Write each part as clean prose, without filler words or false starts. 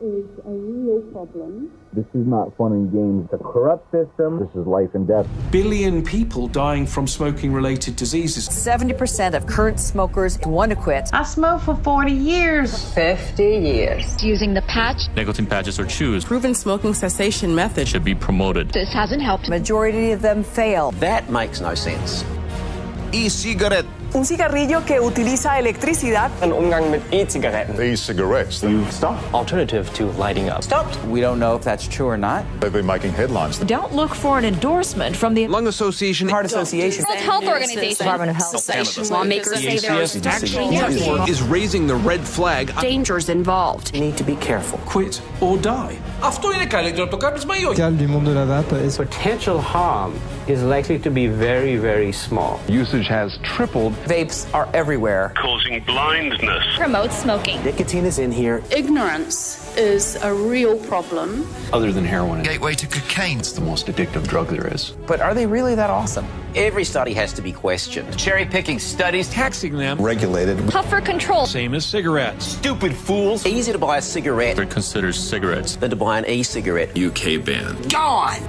is a real problem. This is not fun and games. The corrupt system, this is life and death. Billion people dying from smoking-related diseases. 70% of current smokers want to quit. I smoked for 40 years. 50 years. Using the patch. Nicotine patches or chews. Proven smoking cessation method should be promoted. This hasn't helped. Majority of them fail. That makes no sense. E-cigarette. Un cigarrillo que utiliza electricidad. Ein Umgang mit E-Zigaretten. E-cigarettes. You've stopped. Alternative to lighting up. Stopped. We don't know if that's true or not. They've been making headlines. Don't look for an endorsement from the Lung Association, Heart Association, World Health Organization, Department of Health. Lawmakers say there's actually is raising the red flag. dangers involved. You need to be careful. Quit or die. du monde de la vape est potential harm is likely to be very, very small. Usage has tripled. Vapes are everywhere. Causing blindness. Promote smoking. Nicotine is in here. Ignorance is a real problem. Other than heroin. Gateway to cocaine. It's the most addictive drug there is. But are they really that awesome? Every study has to be questioned. Cherry-picking studies. Taxing them. Regulated. Tougher control. Same as cigarettes. Stupid fools. Easier to buy a cigarette They're considered cigarettes than to buy an e-cigarette. UK ban. Gone.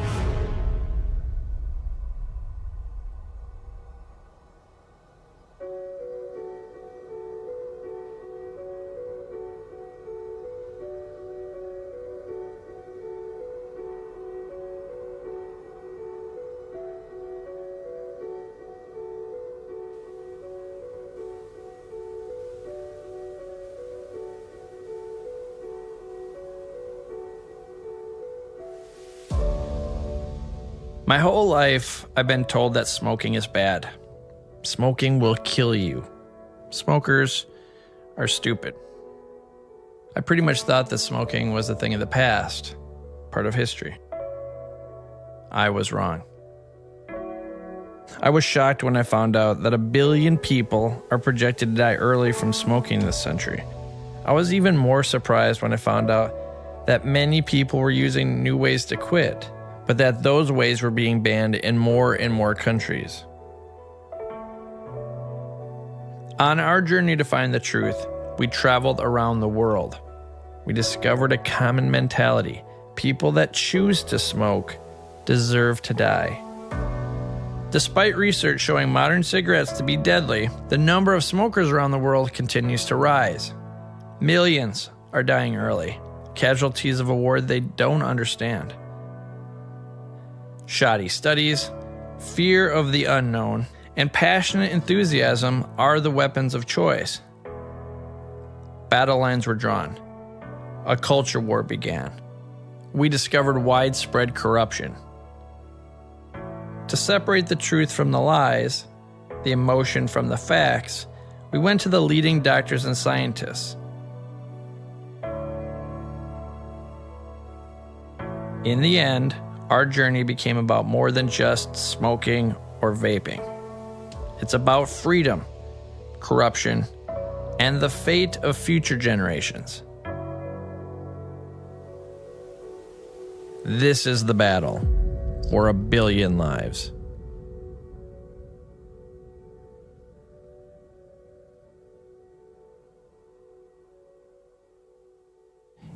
My whole life, I've been told that smoking is bad. Smoking will kill you. Smokers are stupid. I pretty much thought that smoking was a thing of the past, part of history. I was wrong. I was shocked when I found out that 1 billion people are projected to die early from smoking this century. I was even more surprised when I found out that many people were using new ways to quit, but that those ways were being banned in more and more countries. On our journey to find the truth, we traveled around the world. We discovered a common mentality. People that choose to smoke deserve to die. Despite research showing modern cigarettes to be deadly, the number of smokers around the world continues to rise. Millions are dying early, casualties of a war they don't understand. Shoddy studies, fear of the unknown, and passionate enthusiasm are the weapons of choice. Battle lines were drawn. A culture war began. We discovered widespread corruption. To separate the truth from the lies, the emotion from the facts, we went to the leading doctors and scientists. In the end, our journey became about more than just smoking or vaping. It's about freedom, corruption, and the fate of future generations. This is the battle for 1 billion lives.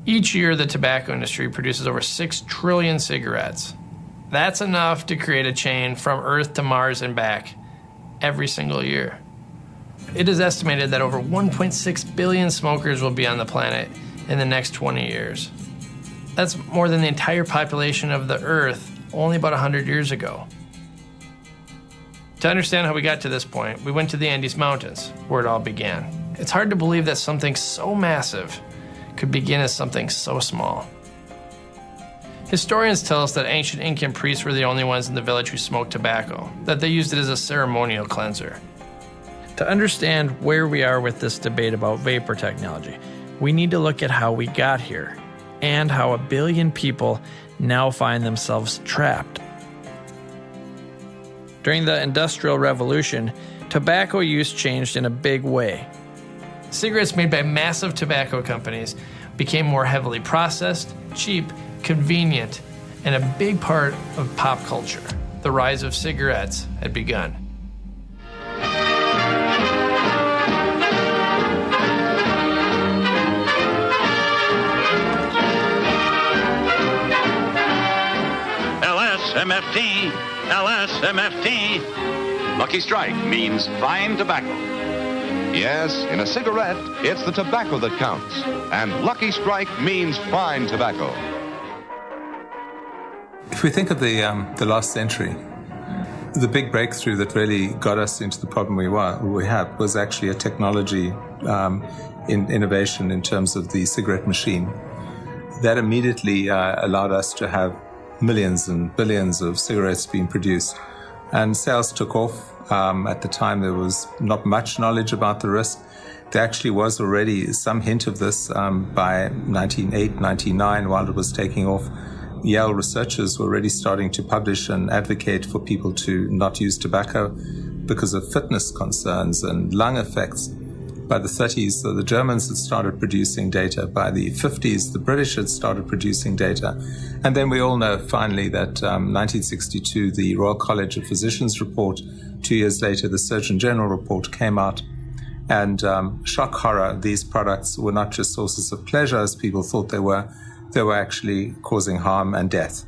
Each year, the tobacco industry produces over 6 trillion cigarettes. That's enough to create a chain from Earth to Mars and back every single year. It is estimated that over 1.6 billion smokers will be on the planet in the next 20 years. That's more than the entire population of the Earth only about 100 years ago. To understand how we got to this point, we went to the Andes Mountains, where it all began. It's hard to believe that something so massive could begin as something so small. Historians tell us that ancient Incan priests were the only ones in the village who smoked tobacco, that they used it as a ceremonial cleanser. To understand where we are with this debate about vapor technology, we need to look at how we got here, and how 1 billion people now find themselves trapped. During the Industrial Revolution, tobacco use changed in a big way. Cigarettes made by massive tobacco companies became more heavily processed, cheap, convenient, and a big part of pop culture. The rise of cigarettes had begun. LSMFT, LSMFT. Lucky Strike means fine tobacco. Yes, in a cigarette, it's the tobacco that counts. And Lucky Strike means fine tobacco. If we think of the last century, the big breakthrough that really got us into the problem we have was actually a technology innovation in terms of the cigarette machine. That immediately allowed us to have millions and billions of cigarettes being produced. And sales took off. At the time, there was not much knowledge about the risk. There actually was already some hint of this by 1998, 1999, while it was taking off. Yale researchers were already starting to publish and advocate for people to not use tobacco because of fitness concerns and lung effects. By the 30s, the Germans had started producing data. By the 50s, the British had started producing data. And then we all know finally that 1962, the Royal College of Physicians report, 2 years later, the Surgeon General report came out. And shock horror, these products were not just sources of pleasure as people thought they were actually causing harm and death.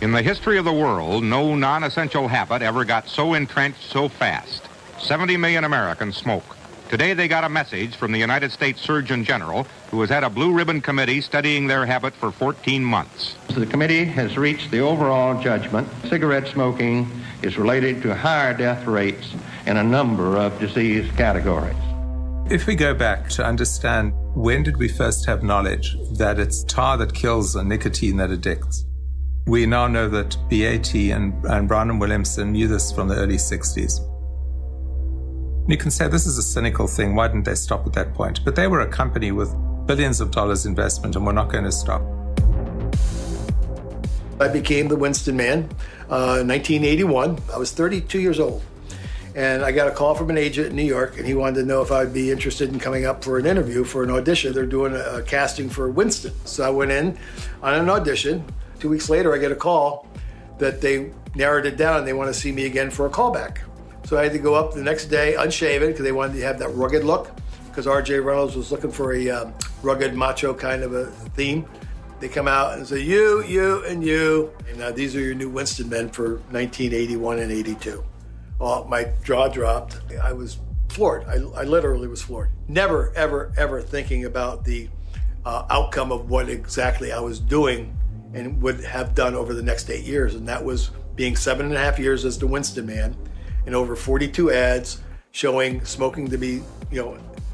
In the history of the world, no non-essential habit ever got so entrenched so fast. 70 million Americans smoke. Today they got a message from the United States Surgeon General, who has had a blue ribbon committee studying their habit for 14 months. The committee has reached the overall judgment. Cigarette smoking is related to higher death rates in a number of disease categories. If we go back to understand when did we first have knowledge that it's tar that kills and nicotine that addicts, we now know that BAT and Brown and Williamson knew this from the early 60s. You can say this is a cynical thing. Why didn't they stop at that point? But they were a company with billions of dollars investment and we're not going to stop. I became the Winston Man in 1981. I was 32 years old. And I got a call from an agent in New York, and he wanted to know if I'd be interested in coming up for an interview for an audition. They're doing a casting for Winston. So I went in on an audition. 2 weeks later, I get a call that they narrowed it down and they want to see me again for a callback. So I had to go up the next day unshaven because they wanted to have that rugged look, because R.J. Reynolds was looking for a rugged macho kind of a theme. They come out and say, you, and you. And these are your new Winston men for 1981 and 82. Oh, my jaw dropped. I was floored. I literally was floored. Never, ever, ever thinking about the outcome of what exactly I was doing and would have done over the next 8 years. And that was being 7.5 years as the Winston Man and over 42 ads showing smoking to be,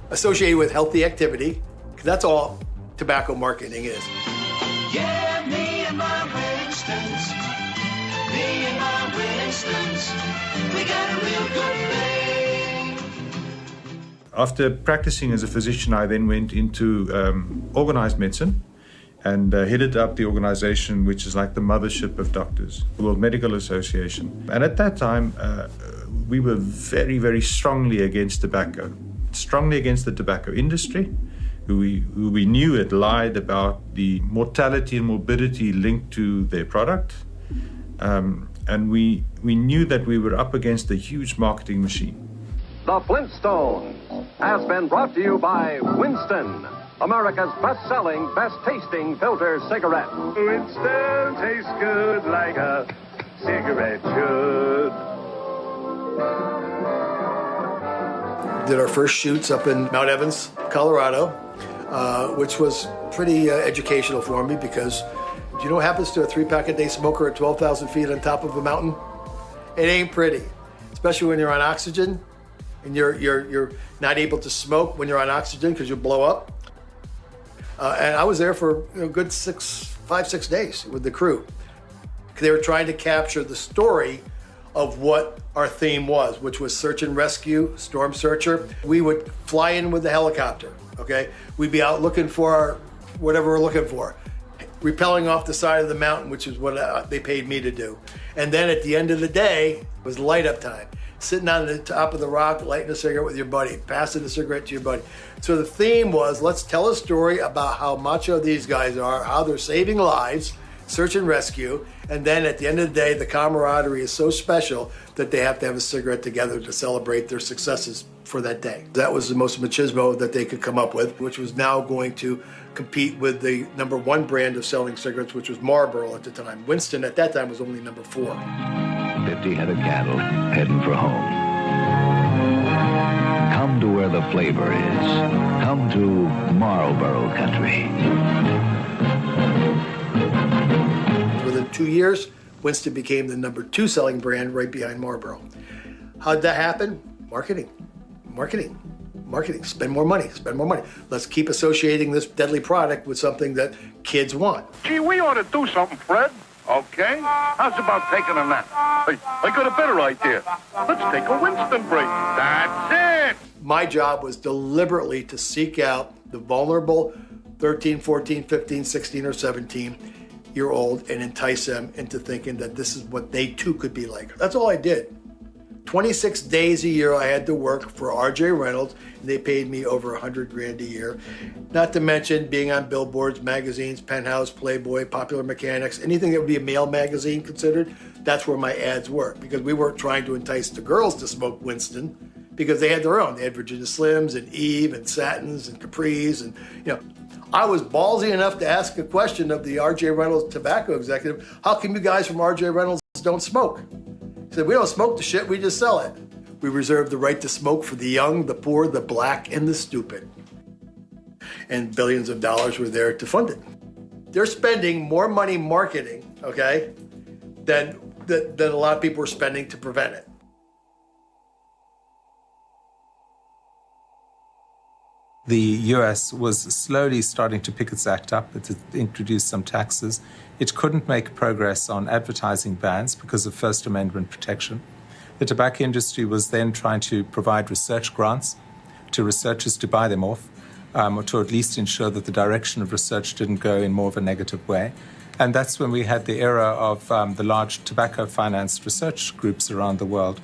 associated with healthy activity. Because that's all tobacco marketing is. Yeah, me and my Winstons. Me and my Winstons. We got a real good thing. After practicing as a physician, I then went into organized medicine and headed up the organization which is like the mothership of doctors, the World Medical Association. And at that time, we were very, very strongly against tobacco, strongly against the tobacco industry, who we knew had lied about the mortality and morbidity linked to their product. And we knew that we were up against a huge marketing machine. The Flintstones has been brought to you by Winston, America's best-selling, best-tasting filter cigarette. Winston tastes good like a cigarette should. Did our first shoots up in Mount Evans, Colorado, which was pretty educational for me because do you know what happens to a 3-pack-a-day smoker at 12,000 feet on top of a mountain? It ain't pretty, especially when you're on oxygen and you're not able to smoke when you're on oxygen because you blow up. And I was there for a good 5-6 days with the crew. They were trying to capture the story of what our theme was, which was search and rescue, storm searcher. We would fly in with the helicopter, okay? We'd be out looking for whatever we're looking for, rappelling off the side of the mountain, which is what they paid me to do. And then at the end of the day, it was light up time. Sitting on the top of the rock, lighting a cigarette with your buddy, passing the cigarette to your buddy. So the theme was, let's tell a story about how macho these guys are, how they're saving lives, search and rescue, and then at the end of the day, the camaraderie is so special that they have to have a cigarette together to celebrate their successes for that day. That was the most machismo that they could come up with, which was now going to compete with the #1 brand of selling cigarettes, which was Marlboro at the time. Winston at that time was only #4. 50 head of cattle heading for home. Come to where the flavor is. Come to Marlboro country. Within 2 years, Winston became the #2 selling brand right behind Marlboro. How'd that happen? Marketing. Spend more money. Let's keep associating this deadly product with something that kids want. Gee, we ought to do something, Fred. Okay? How's about taking a nap? Hey, I got a better idea. Let's take a Winston break. That's it! My job was deliberately to seek out the vulnerable 13, 14, 15, 16, or 17-year-old and entice them into thinking that this is what they too could be like. That's all I did. 26 days a year I had to work for R.J. Reynolds, and they paid me over $100,000 a year. Not to mention being on billboards, magazines, Penthouse, Playboy, Popular Mechanics, anything that would be a male magazine considered, that's where my ads were, because we weren't trying to entice the girls to smoke Winston, because they had their own. They had Virginia Slims and Eve and Satins and Capris, and I was ballsy enough to ask a question of the R.J. Reynolds tobacco executive, how come you guys from R.J. Reynolds don't smoke? He said, we don't smoke the shit, we just sell it. We reserve the right to smoke for the young, the poor, the black, and the stupid. And billions of dollars were there to fund it. They're spending more money marketing, okay, than a lot of people were spending to prevent it. The US was slowly starting to pick its act up. It introduced some taxes. It couldn't make progress on advertising bans because of First Amendment protection. The tobacco industry was then trying to provide research grants to researchers to buy them off, or to at least ensure that the direction of research didn't go in more of a negative way. And that's when we had the era of the large tobacco-financed research groups around the world.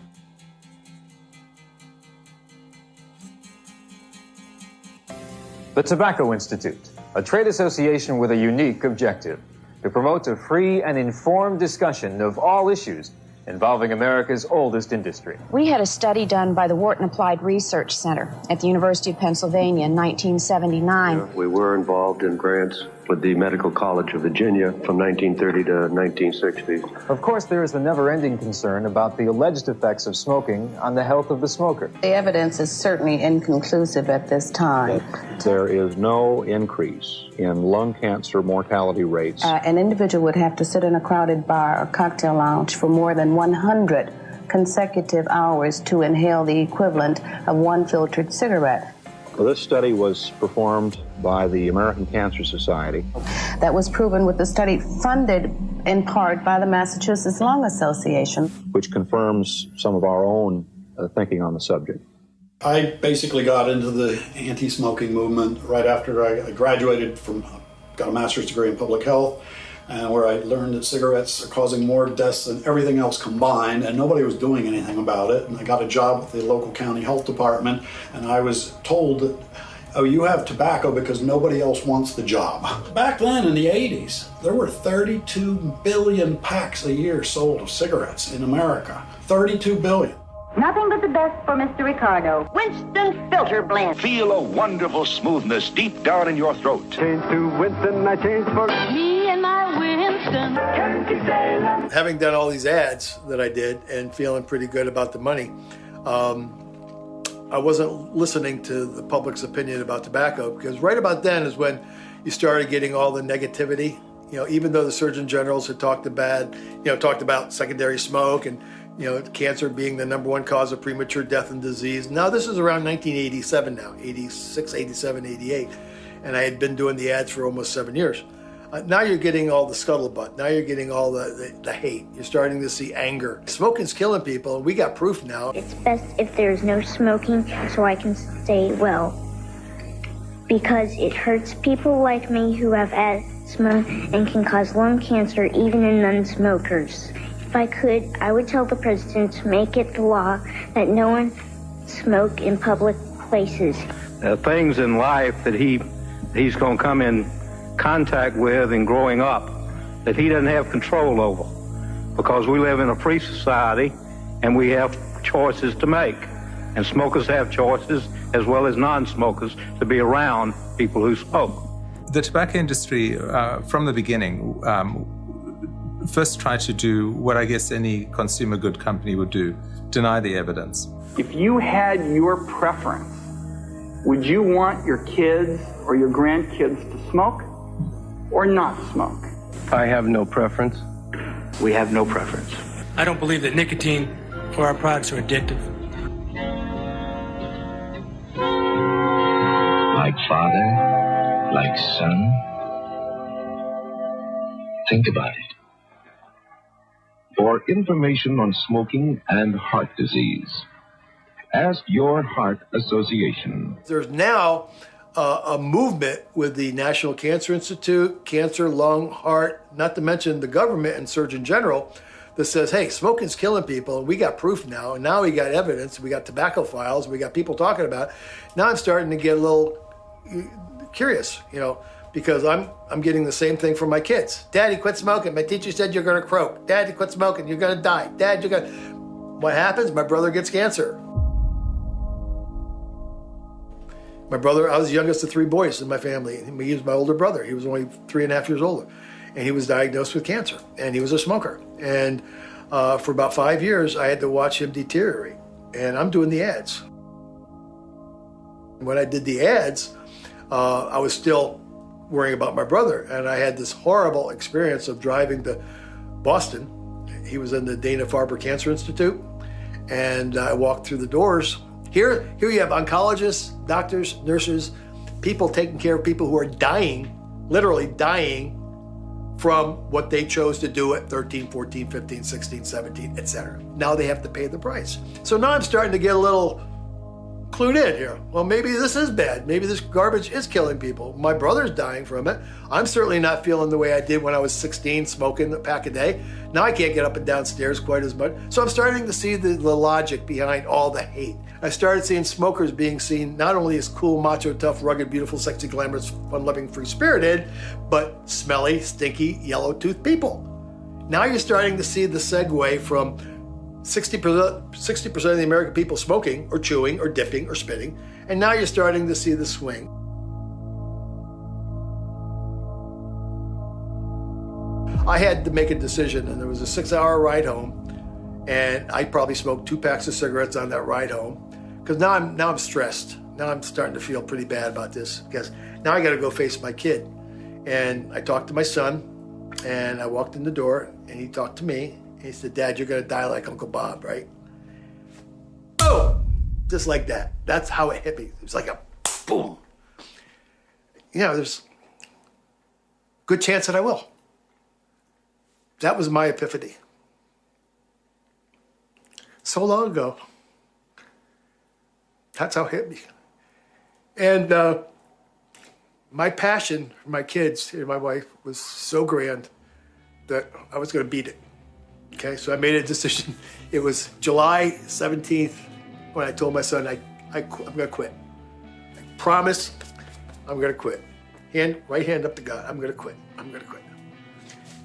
The Tobacco Institute, a trade association with a unique objective: to promote a free and informed discussion of all issues involving America's oldest industry. We had a study done by the Wharton Applied Research Center at the University of Pennsylvania in 1979. We were involved in grants with the Medical College of Virginia from 1930 to 1960. Of course, there is the never-ending concern about the alleged effects of smoking on the health of the smoker. The evidence is certainly inconclusive at this time. There is no increase in lung cancer mortality rates. An individual would have to sit in a crowded bar or cocktail lounge for more than 100 consecutive hours to inhale the equivalent of one filtered cigarette. Well, this study was performed by the American Cancer Society. That was proven with the study funded in part by the Massachusetts Lung Association, which confirms some of our own thinking on the subject. I basically got into the anti-smoking movement right after I graduated got a master's degree in public health, where I learned that cigarettes are causing more deaths than everything else combined, and nobody was doing anything about it. And I got a job with the local county health department, and I was told that, oh, you have tobacco because nobody else wants the job. Back then in the 80s, there were 32 billion packs a year sold of cigarettes in America. 32 billion. Nothing but the best for Mr. Ricardo. Winston Filter Blend. Feel a wonderful smoothness deep down in your throat. Change to Winston, I change for me and my Winston. Having done all these ads that I did and feeling pretty good about the money, I wasn't listening to the public's opinion about tobacco, because right about then is when you started getting all the negativity. Even though the Surgeon Generals had talked about secondary smoke and cancer being the #1 cause of premature death and disease. Now, this is around 1987 now, 86, 87, 88. And I had been doing the ads for almost 7 years. Now you're getting all the scuttlebutt. Now you're getting all the hate. You're starting to see anger. Smoking's killing people, and we got proof now. It's best if there's no smoking so I can stay well, because it hurts people like me who have asthma and can cause lung cancer even in non-smokers. If I could, I would tell the president to make it the law that no one smoke in public places. Things in life that he's going to come in contact with and growing up that he doesn't have control over, because we live in a free society and we have choices to make. And smokers have choices as well as non-smokers to be around people who smoke. The tobacco industry, from the beginning, first tried to do what I guess any consumer good company would do, deny the evidence. If you had your preference, would you want your kids or your grandkids to smoke or not smoke? I have no preference. We have no preference. I don't believe that nicotine or our products are addictive. Like father, like son. Think about it. For information on smoking and heart disease, ask your heart association. There's now a movement with the National Cancer Institute, cancer, lung, heart, not to mention the government and Surgeon General, that says, hey, smoking's killing people, and we got proof now, and now we got evidence, we got tobacco files, we got people talking about it. Now I'm starting to get a little curious, because I'm getting the same thing from my kids. Daddy, quit smoking. My teacher said you're gonna croak. Daddy, quit smoking. You're gonna die. Dad, you're gonna... What happens? My brother gets cancer. My brother, I was the youngest of 3 boys in my family. He was my older brother. He was only 3.5 years older. And he was diagnosed with cancer. And he was a smoker. And for about 5 years, I had to watch him deteriorate. And I'm doing the ads. When I did the ads, I was still worrying about my brother. And I had this horrible experience of driving to Boston. He was in the Dana-Farber Cancer Institute. And I walked through the doors. Here you have oncologists, doctors, nurses, people taking care of people who are dying, literally dying from what they chose to do at 13, 14, 15, 16, 17, etc. Now they have to pay the price. So now I'm starting to get a little clued in here. Well, maybe this is bad. Maybe this garbage is killing people. My brother's dying from it. I'm certainly not feeling the way I did when I was 16, smoking a pack a day. Now I can't get up and down stairs quite as much. So I'm starting to see the logic behind all the hate. I started seeing smokers being seen not only as cool, macho, tough, rugged, beautiful, sexy, glamorous, fun-loving, free-spirited, but smelly, stinky, yellow-toothed people. Now you're starting to see the segue from 60% of the American people smoking or chewing or dipping or spitting, and now you're starting to see the swing. I had to make a decision, and there was a 6-hour ride home, and I probably smoked 2 packs of cigarettes on that ride home, because now I'm stressed. Now I'm starting to feel pretty bad about this, because now I got to go face my kid. And I talked to my son, and I walked in the door, and he talked to me. He said, Dad, you're going to die like Uncle Bob, right? Boom! Just like that. That's how it hit me. It was like a boom. There's a good chance that I will. That was my epiphany. So long ago. That's how it hit me. And my passion for my kids and my wife was so grand that I was going to beat it. Okay, so I made a decision. It was July 17th when I told my son, I'm going to quit. I promise I'm going to quit. Right hand up to God. I'm going to quit. I'm going to quit.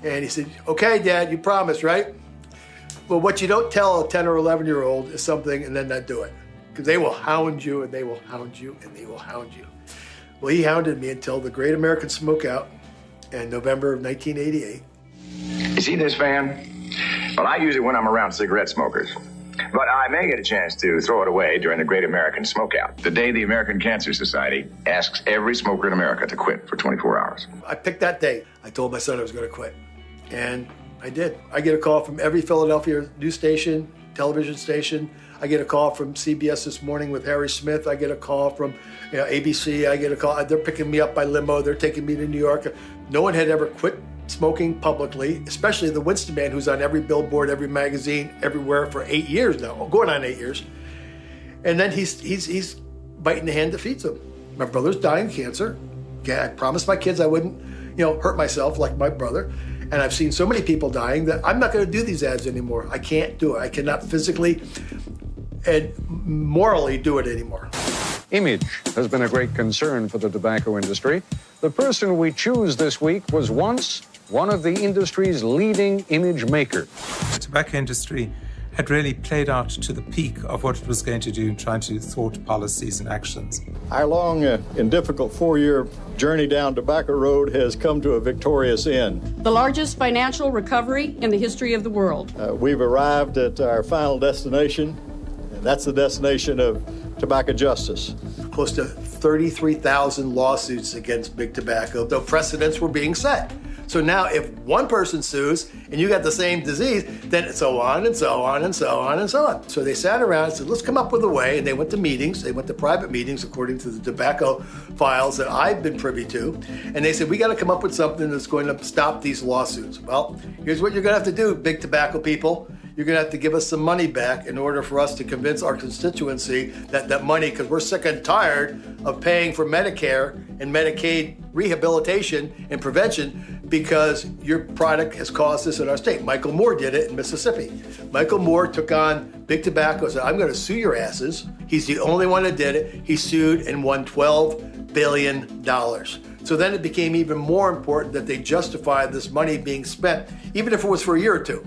And he said, okay, Dad, you promise, right? Well, what you don't tell a 10 or 11-year-old is something and then not do it. Because they will hound you and they will hound you and they will hound you. Well, he hounded me until the Great American Smokeout in November of 1988. You see this fan? Well, I use it when I'm around cigarette smokers. But I may get a chance to throw it away during the Great American Smokeout, the day the American Cancer Society asks every smoker in America to quit for 24 hours. I picked that day. I told my son I was going to quit. And I did. I get a call from every Philadelphia news station, television station. I get a call from CBS This Morning with Harry Smith. I get a call from ABC. I get a call. They're picking me up by limo. They're taking me to New York. No one had ever quit smoking publicly, especially the Winston man who's on every billboard, every magazine, everywhere for 8 years now, going on 8 years. And then he's biting the hand that feeds him. My brother's dying of cancer. Okay, I promised my kids I wouldn't, hurt myself like my brother. And I've seen so many people dying that I'm not going to do these ads anymore. I can't do it. I cannot physically and morally do it anymore. Image has been a great concern for the tobacco industry. The person we choose this week was once one of the industry's leading image makers. The tobacco industry had really played out to the peak of what it was going to do in trying to thwart policies and actions. Our long and difficult 4-year journey down Tobacco Road has come to a victorious end. The largest financial recovery in the history of the world. We've arrived at our final destination, and that's the destination of tobacco justice. Close to 33,000 lawsuits against big tobacco, though precedents were being set. So now if one person sues and you got the same disease, then so on and so on and so on and so on. So they sat around and said, let's come up with a way. And they went to meetings. They went to private meetings according to the tobacco files that I've been privy to. And they said, we got to come up with something that's going to stop these lawsuits. Well, here's what you're going to have to do, big tobacco people. You're going to have to give us some money back in order for us to convince our constituency that money, because we're sick and tired of paying for Medicare and Medicaid rehabilitation and prevention because your product has caused this in our state. Michael Moore did it in Mississippi. Michael Moore took on big tobacco and said, I'm going to sue your asses. He's the only one that did it. He sued and won $12 billion. So then it became even more important that they justified this money being spent, even if it was for a year or two.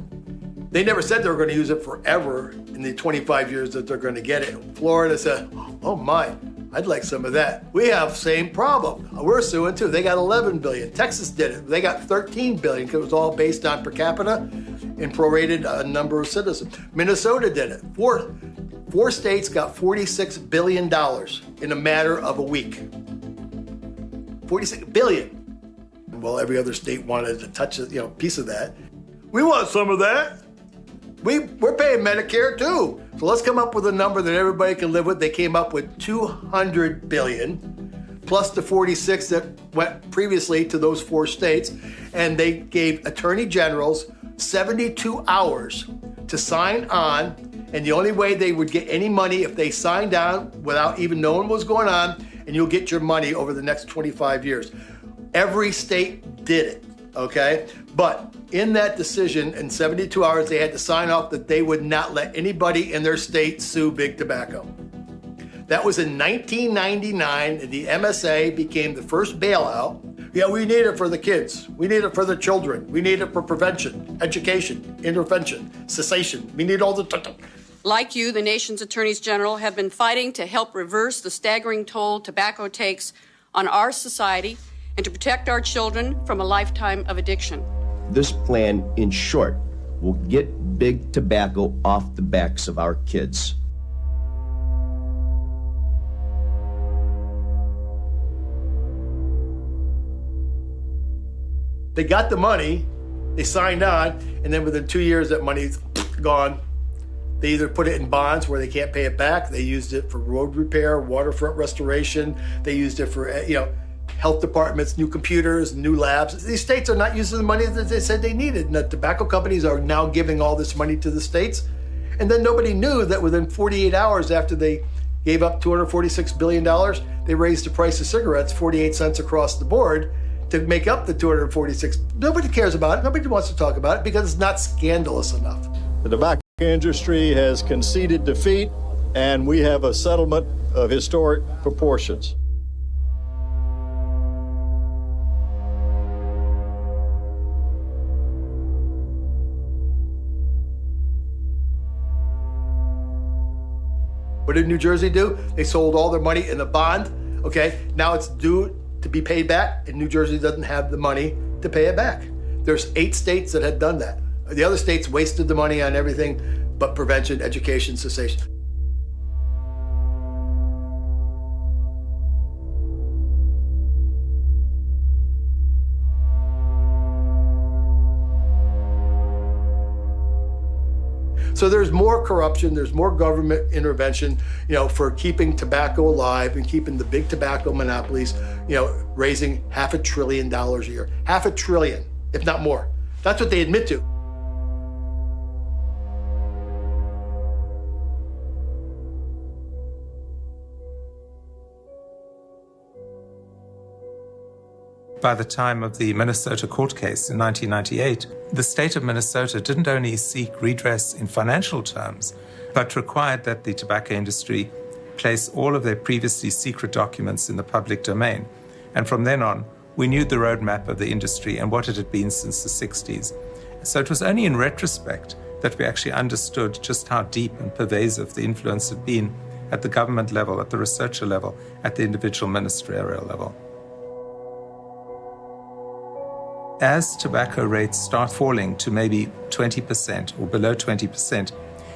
They never said they were going to use it forever in the 25 years that they're going to get it. Florida said, oh my, I'd like some of that. We have same problem. We're suing too. They got 11 billion. Texas did it. They got 13 billion because it was all based on per capita and prorated number of citizens. Minnesota did it. Four states got $46 billion in a matter of a week. 46 billion. Well, every other state wanted to touch a piece of that. We want some of that. We're paying Medicare too. So let's come up with a number that everybody can live with. They came up with 200 billion plus the 46 that went previously to those 4 states. And they gave attorney generals 72 hours to sign on. And the only way they would get any money if they signed on without even knowing what was going on, and you'll get your money over the next 25 years. Every state did it, okay? But in that decision, in 72 hours, they had to sign off that they would not let anybody in their state sue big tobacco. That was in 1999, and the MSA became the first bailout. Yeah, we need it for the kids. We need it for the children. We need it for prevention, education, intervention, cessation. We need all the... Like you, the nation's attorneys general have been fighting to help reverse the staggering toll tobacco takes on our society and to protect our children from a lifetime of addiction. This plan, in short, will get big tobacco off the backs of our kids. They got the money, they signed on, and then within 2 years, that money's gone. They either put it in bonds where they can't pay it back. They used it for road repair, waterfront restoration. They used it for, health departments, new computers, new labs. These states are not using the money that they said they needed. And the tobacco companies are now giving all this money to the states. And then nobody knew that within 48 hours after they gave up $246 billion, they raised the price of cigarettes 48 cents across the board to make up the 246. Nobody cares about it. Nobody wants to talk about it because it's not scandalous enough. The tobacco industry has conceded defeat, and we have a settlement of historic proportions. What did New Jersey do? They sold all their money in a bond. Okay, now it's due to be paid back, and New Jersey doesn't have the money to pay it back. There's 8 states that had done that. The other states wasted the money on everything but prevention, education, cessation. So there's more corruption, there's more government intervention, for keeping tobacco alive and keeping the big tobacco monopolies, raising $500 billion a year. $500 billion, if not more. That's what they admit to. By the time of the Minnesota court case in 1998, the state of Minnesota didn't only seek redress in financial terms, but required that the tobacco industry place all of their previously secret documents in the public domain, and from then on, we knew the roadmap of the industry and what it had been since the 60s. So it was only in retrospect that we actually understood just how deep and pervasive the influence had been at the government level, at the researcher level, at the individual ministerial level. As tobacco rates start falling to maybe 20% or below 20%,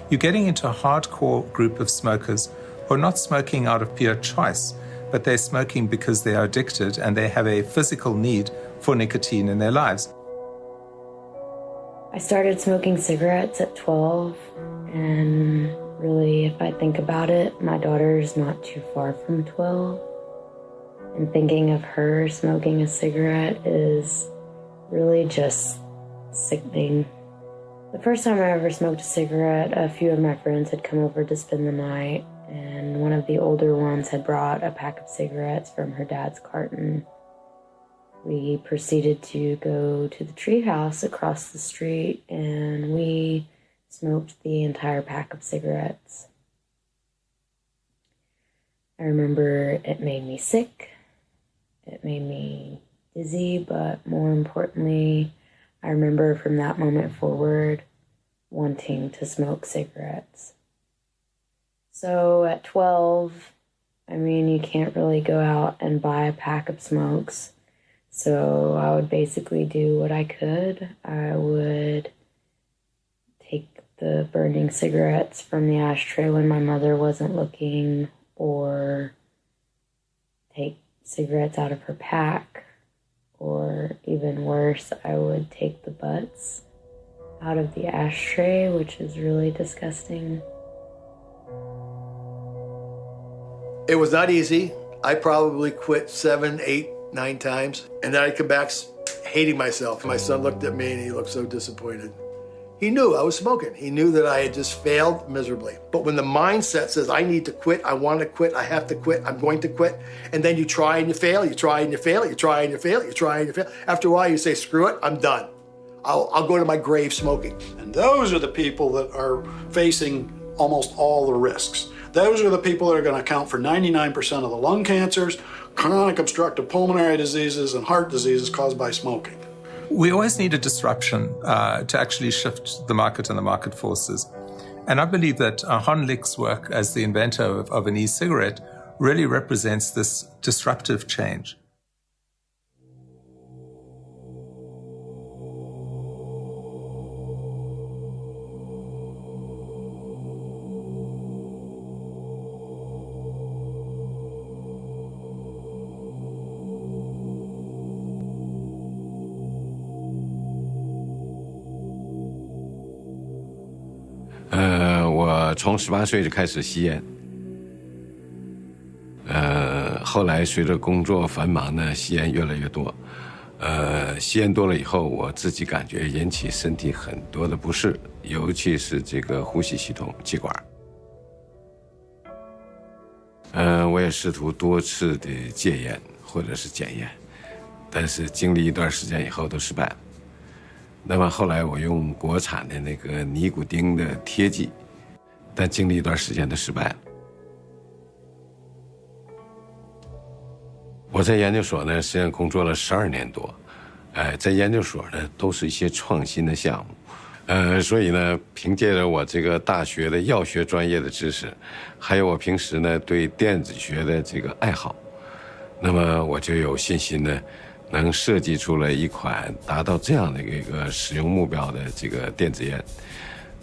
you're getting into a hardcore group of smokers who are not smoking out of pure choice, but they're smoking because they are addicted and they have a physical need for nicotine in their lives. I started smoking cigarettes at 12, and really, if I think about it, my daughter's not too far from 12. And thinking of her smoking a cigarette is really just sickening. The first time I ever smoked a cigarette, a few of my friends had come over to spend the night, and one of the older ones had brought a pack of cigarettes from her dad's carton. We proceeded to go to the treehouse across the street, and we smoked the entire pack of cigarettes. I remember it made me sick, it made me dizzy, but more importantly, I remember from that moment forward wanting to smoke cigarettes. So at 12, you can't really go out and buy a pack of smokes. So I would basically do what I could. I would take the burning cigarettes from the ashtray when my mother wasn't looking, or take cigarettes out of her pack, or even worse, I would take the butts out of the ashtray, which is really disgusting. It was not easy. I probably quit 7, 8, 9 times, and then I'd come back hating myself. My son looked at me and he looked so disappointed. He knew I was smoking. He knew that I had just failed miserably. But when the mindset says, I need to quit, I want to quit, I have to quit, I'm going to quit, and then you try and you fail, you try and you fail, you try and you fail, you try and you fail. After a while, you say, screw it, I'm done. I'll go to my grave smoking. And those are the people that are facing almost all the risks. Those are the people that are going to account for 99% of the lung cancers, chronic obstructive pulmonary diseases, and heart diseases caused by smoking. We always need a disruption to actually shift the market and the market forces. And I believe that Han Lik's work as the inventor of an e-cigarette really represents this disruptive change.我从18岁就开始吸烟，后来随着工作繁忙呢，吸烟越来越多，吸烟多了以后，我自己感觉引起身体很多的不适，尤其是这个呼吸系统、气管。我也试图多次的戒烟或者是减烟，但是经历一段时间以后都失败了。那么后来我用国产的那个尼古丁的贴剂，但经历一段时间都失败了。我在研究所呢，实际上工作了12年多，在研究所呢都是一些创新的项目，所以呢，凭借着我这个大学的药学专业的知识，还有我平时呢对电子学的这个爱好，那么我就有信心呢，能设计出了一款达到这样的一个使用目标的这个电子烟。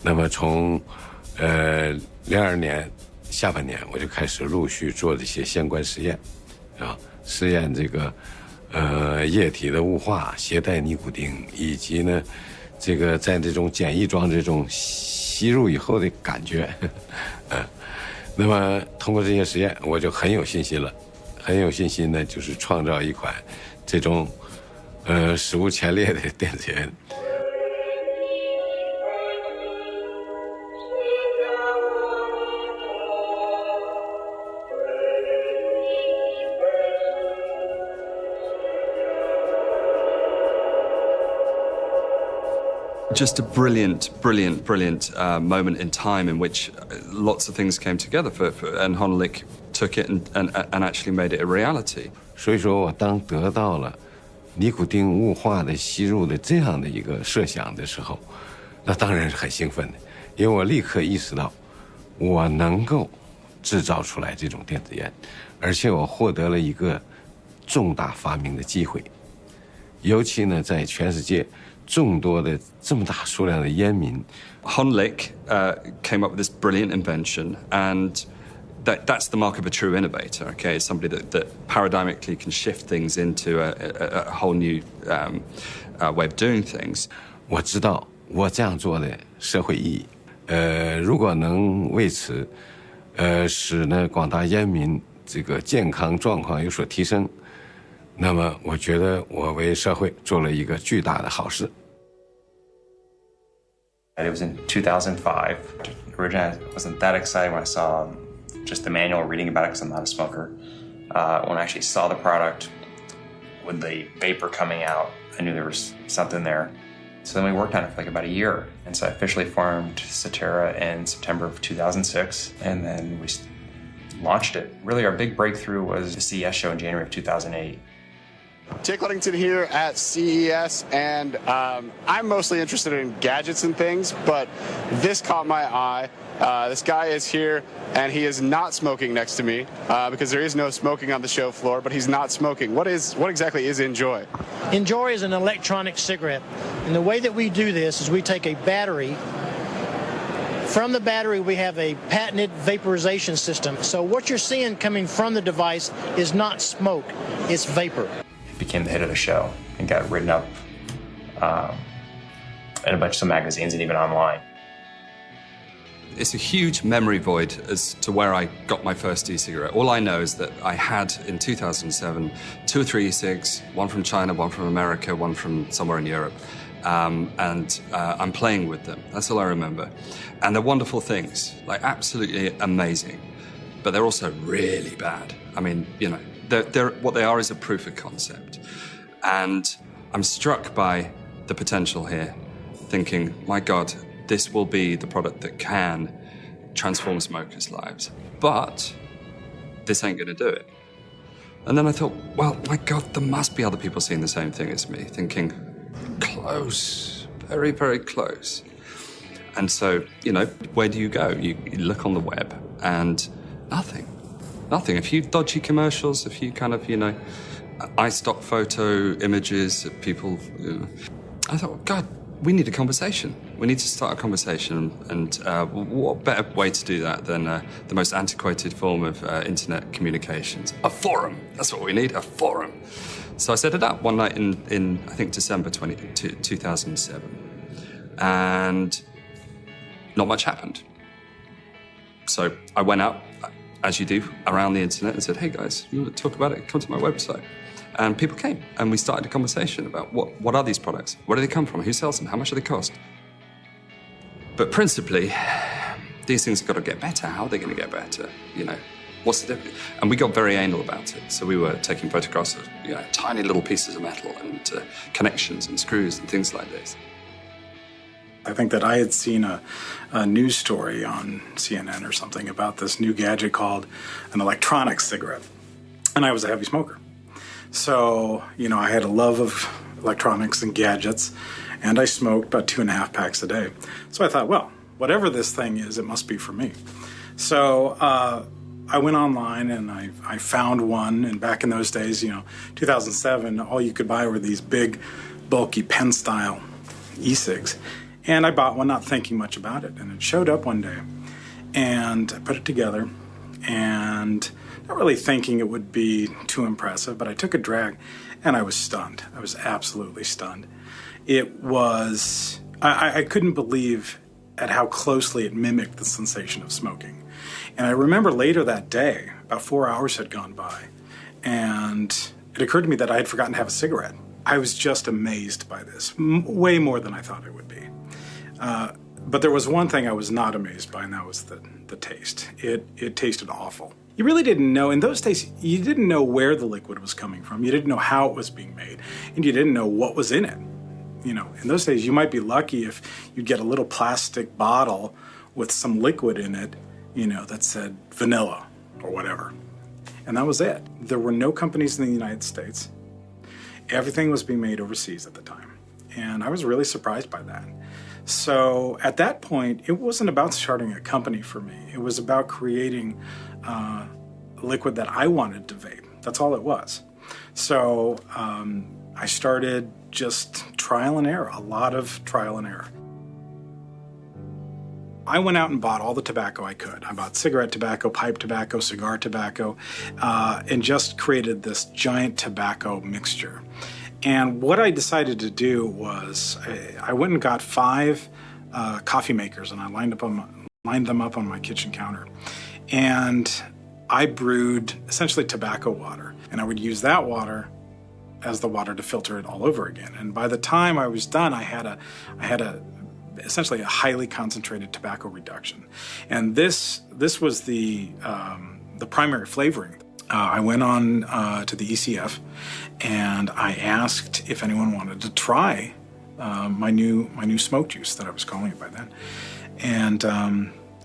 那么从02年下半年我就开始陆续做这些相关实验，实验这个液体的雾化、携带尼古丁，以及呢这个在这种简易装这种吸入以后的感觉，那么通过这些实验，我就很有信心了，很有信心呢，就是创造一款这种史无前例的电子烟。Just a brilliant moment in time in which lots of things came together and Han Lik took it and actually made it a reality. 所以说我当得到了尼古丁雾化的吸入的这样的一个设想的时候，那当然是很兴奋的，因为我立刻意识到我能够制造出来这种电子烟，而且我获得了一个重大发明的机会。尤其呢，在全世界众多的这么大数量的烟民 Honlik came up with this brilliant invention, and that's the mark of a true innovator, okay? It's somebody that paradigmically can shift things into a whole new way of doing things. 我知道我这样做的社会意义，如果能为此，使呢广大烟民这个健康状况有所提升，那么我觉得我为社会做了一个巨大的好事。It was in 2005. Originally, I wasn't that excited when I saw just the manual, reading about it because I'm not a smoker. When I actually saw the product with the vapor coming out, I knew there was something there. So then we worked on it for like about a year. And so I officially formed Satera in September of 2006, and then we launched it. Really, our big breakthrough was the CES show in January of 2008. Jake Ludington here at CES, and I'm mostly interested in gadgets and things, but this caught my eye. This guy is here, and he is not smoking next to me because there is no smoking on the show floor, but he's not smoking. What exactly is Enjoy? Enjoy is an electronic cigarette, and the way that we do this is we take a battery. From the battery, we have a patented vaporization system. So what you're seeing coming from the device is not smoke, it's vapor. Became the hit of the show and got written up in a bunch of magazines and even online. It's a huge memory void as to where I got my first e-cigarette. All I know is that I had, in 2007, 2 or 3 e-cigs, one from China, one from America, one from somewhere in Europe. And I'm playing with them. That's all I remember. And they're wonderful things, like absolutely amazing. But they're also really bad. I mean, you know, they're what they are is a proof of concept. And I'm struck by the potential here, thinking, my God, this will be the product that can transform smokers' lives. But this ain't going to do it. And then I thought, well, my God, there must be other people seeing the same thing as me, thinking, close, very, very close. And so, you know, where do you go? You look on the web and nothing. Nothing. A few dodgy commercials, a few kind of, you know, iStock photo images of people. You know. I thought, God, we need a conversation. We need to start a conversation. And what better way to do that than the most antiquated form of internet communications? A forum. That's what we need, a forum. So I set it up one night in I think, December 2007. And not much happened. So I went out, as you do, around the internet and said, hey guys, you want to talk about it? Come to my website. And people came, and we started a conversation about what are these products? Where do they come from? Who sells them? How much do they cost? But principally, these things have got to get better. How are they going to get better? You know, what's the difference? And we got very anal about it. So we were taking photographs of, you know, tiny little pieces of metal and connections and screws and things like this. I think that I had seen a news story on CNN or something about this new gadget called an electronic cigarette. And I was a heavy smoker. So, you know, I had a love of electronics and gadgets, and I smoked about 2.5 packs a day. So I thought, well, whatever this thing is, it must be for me. So I went online and I found one. And back in those days, you know, 2007, all you could buy were these big, bulky pen-style e-cigs. And I bought one, not thinking much about it. And it showed up one day. And I put it together. And not really thinking it would be too impressive, but I took a drag and I was stunned. I was absolutely stunned. It was, I couldn't believe at how closely it mimicked the sensation of smoking. And I remember later that day, about 4 hours had gone by, and it occurred to me that I had forgotten to have a cigarette. I was just amazed by this, way more than I thought it would be. But there was one thing I was not amazed by, and that was the taste. It tasted awful. You really didn't know, in those days, you didn't know where the liquid was coming from. You didn't know how it was being made, and you didn't know what was in it. You know, in those days, you might be lucky if you'd get a little plastic bottle with some liquid in it, you know, that said vanilla or whatever. And that was it. There were no companies in the United States. everything was being made overseas at the time. And I was really surprised by that. So at that point, it wasn't about starting a company for me. It was about creating a liquid that I wanted to vape. That's all it was. So I started just trial and error, a lot of trial and error. I went out and bought all the tobacco I could. I bought cigarette tobacco, pipe tobacco, cigar tobacco, and just created this giant tobacco mixture. And what I decided to do was I went and got 5 coffee makers, and I lined them up on my kitchen counter. And I brewed essentially tobacco water, and I would use that water as the water to filter it all over again. And by the time I was done, I had essentially a highly concentrated tobacco reduction. And this was the primary flavoring. I went on to the ECF, and I asked if anyone wanted to try my new smoke juice that I was calling it by then. And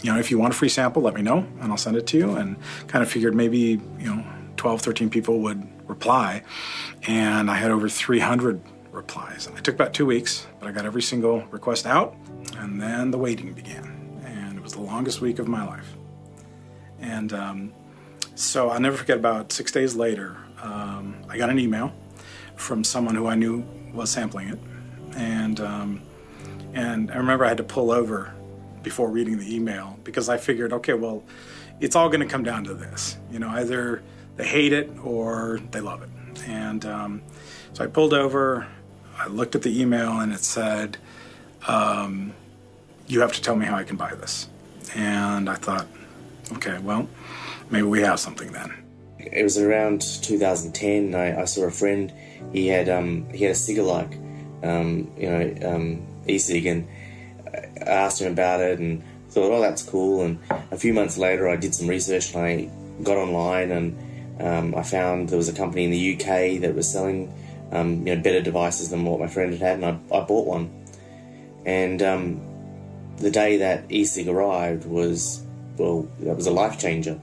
if you want a free sample, let me know, and I'll send it to you. And kind of figured maybe 12, 13 people would reply, and I had over 300 replies. And it took about 2 weeks, but I got every single request out, and then the waiting began, and it was the longest week of my life. And so I'll never forget, about 6 days later, I got an email from someone who I knew was sampling it, and I remember I had to pull over before reading the email, because I figured, okay, well, it's all going to come down to this. Either they hate it or they love it. And so I pulled over, I looked at the email, and it said, you have to tell me how I can buy this. And I thought, okay, well, maybe we have something then. It was around 2010. I saw a friend. He had a cigar-like, e-cig, and I asked him about it and thought, oh, that's cool. And a few months later, I did some research, and I got online, and I found there was a company in the UK that was selling better devices than what my friend had, and I bought one. And the day that e-cig arrived was a life changer.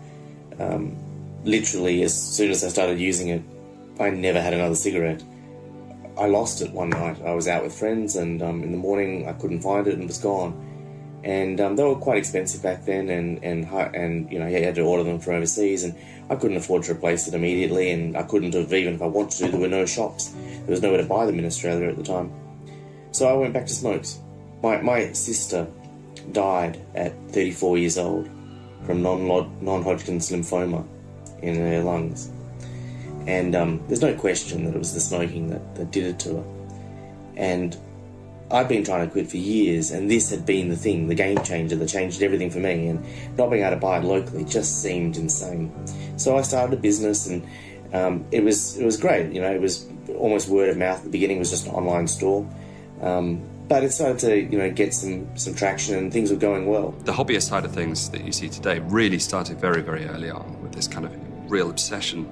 Literally, as soon as I started using it, I never had another cigarette. I lost it one night. I was out with friends, and in the morning I couldn't find it and it was gone. And they were quite expensive back then, and you had to order them from overseas, and I couldn't afford to replace it immediately, and I couldn't have, even if I wanted to. There were no shops. There was nowhere to buy them in Australia at the time. So I went back to smokes. My sister died at 34 years old from non-Hodgkin's lymphoma in her lungs. And there's no question that it was the smoking that did it to her. And I've been trying to quit for years, and this had been the thing, the game changer that changed everything for me, and not being able to buy it locally just seemed insane. So I started a business, and it was great. It was almost word of mouth. At the beginning, it was just an online store. But it started to, get some traction, and things were going well. The hobbyist side of things that you see today really started very, very early on with this kind of real obsession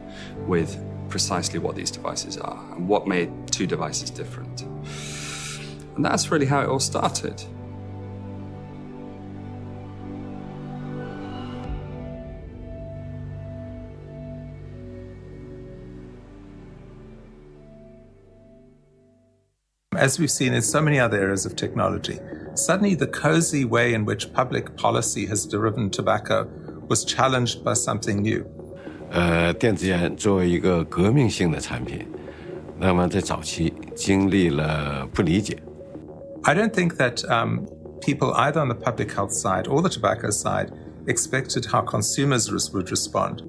with precisely what these devices are and what made two devices different. And that's really how it all started. As we've seen in so many other areas of technology, suddenly the cozy way in which public policy has driven tobacco was challenged by something new. 电子烟作为一个革命性的产品，那么在早期经历了不理解。I don't think that people either on the public health side or the tobacco side expected how consumers would respond.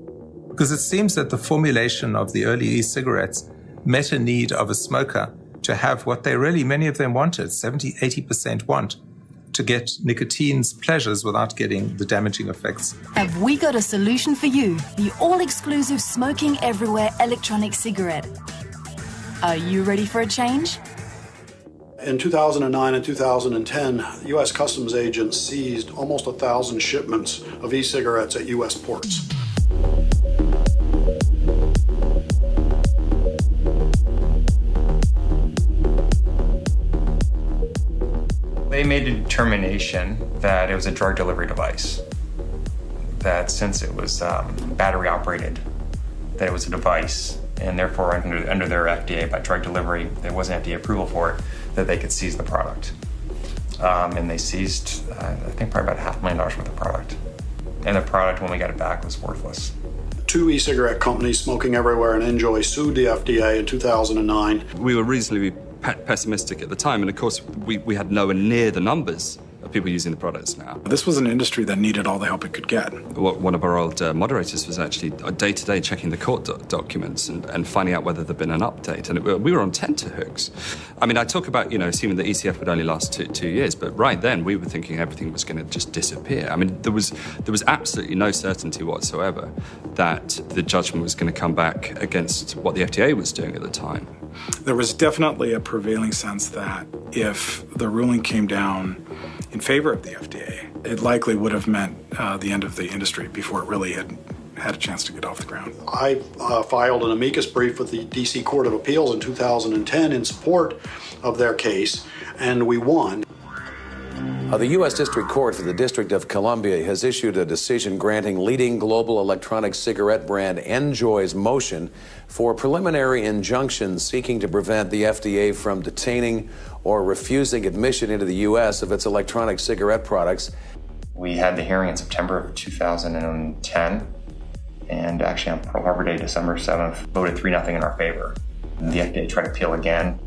Because it seems that the formulation of the early e-cigarettes met a need of a smoker to have what many of them wanted, 70-80% want, to get nicotine's pleasures without getting the damaging effects. Have we got a solution for you? The all-exclusive Smoking Everywhere electronic cigarette. Are you ready for a change? In 2009 and 2010, U.S. Customs agents seized almost 1,000 shipments of e-cigarettes at U.S. ports. They made a determination that it was a drug delivery device, that since it was battery operated, that it was a device and therefore under their FDA, by drug delivery, there wasn't FDA approval for it, that they could seize the product. And they seized, I think, probably about $500,000 worth of product. And the product, when we got it back, was worthless. 2 e-cigarette companies, Smoking Everywhere and Enjoy, sued the FDA in 2009. We were reasonably pessimistic at the time, and of course, we had nowhere near the numbers of people using the products now. This was an industry that needed all the help it could get. One of our old moderators was actually day-to-day checking the court documents and finding out whether there'd been an update, and we were on tenterhooks. I mean, I talk about, assuming that ECF would only last two years, but right then we were thinking everything was going to just disappear. I mean, there was absolutely no certainty whatsoever that the judgment was going to come back against what the FDA was doing at the time. There was definitely a prevailing sense that if the ruling came down in favor of the FDA, it likely would have meant the end of the industry before it really had a chance to get off the ground. I filed an amicus brief with the D.C. Court of Appeals in 2010 in support of their case, and we won. The U.S. District Court for the District of Columbia has issued a decision granting leading global electronic cigarette brand Enjoy's motion for preliminary injunctions seeking to prevent the FDA from detaining or refusing admission into the U.S. of its electronic cigarette products. We had the hearing in September of 2010, and actually on Pearl Harbor Day, December 7th, voted 3-0 in our favor. The FDA tried to appeal again.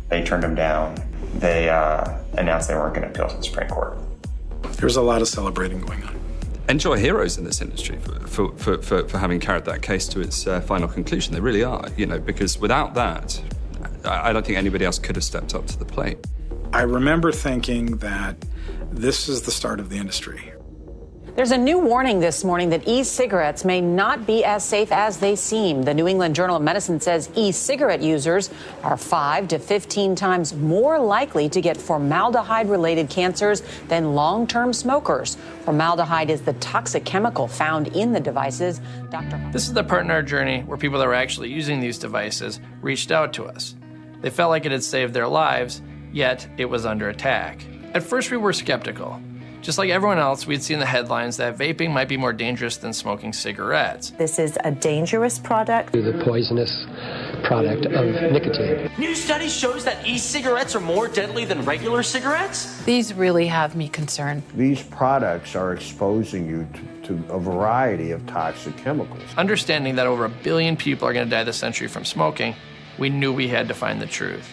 They turned them down. They announced they weren't going to appeal to the Supreme Court. There's a lot of celebrating going on. Enjoy heroes in this industry for having carried that case to its final conclusion. They really are, because without that, I don't think anybody else could have stepped up to the plate. I remember thinking that this is the start of the industry. There's a new warning this morning that e-cigarettes may not be as safe as they seem. The New England Journal of Medicine says e-cigarette users are 5 to 15 times more likely to get formaldehyde-related cancers than long-term smokers. Formaldehyde is the toxic chemical found in the devices. This is the part in our journey where people that were actually using these devices reached out to us. They felt like it had saved their lives, yet it was under attack. At first, we were skeptical. Just like everyone else, we'd seen the headlines that vaping might be more dangerous than smoking cigarettes. This is a dangerous product. The poisonous product of nicotine. New study shows that e-cigarettes are more deadly than regular cigarettes? These really have me concerned. These products are exposing you to a variety of toxic chemicals. Understanding that over 1 billion people are going to die this century from smoking, we knew we had to find the truth.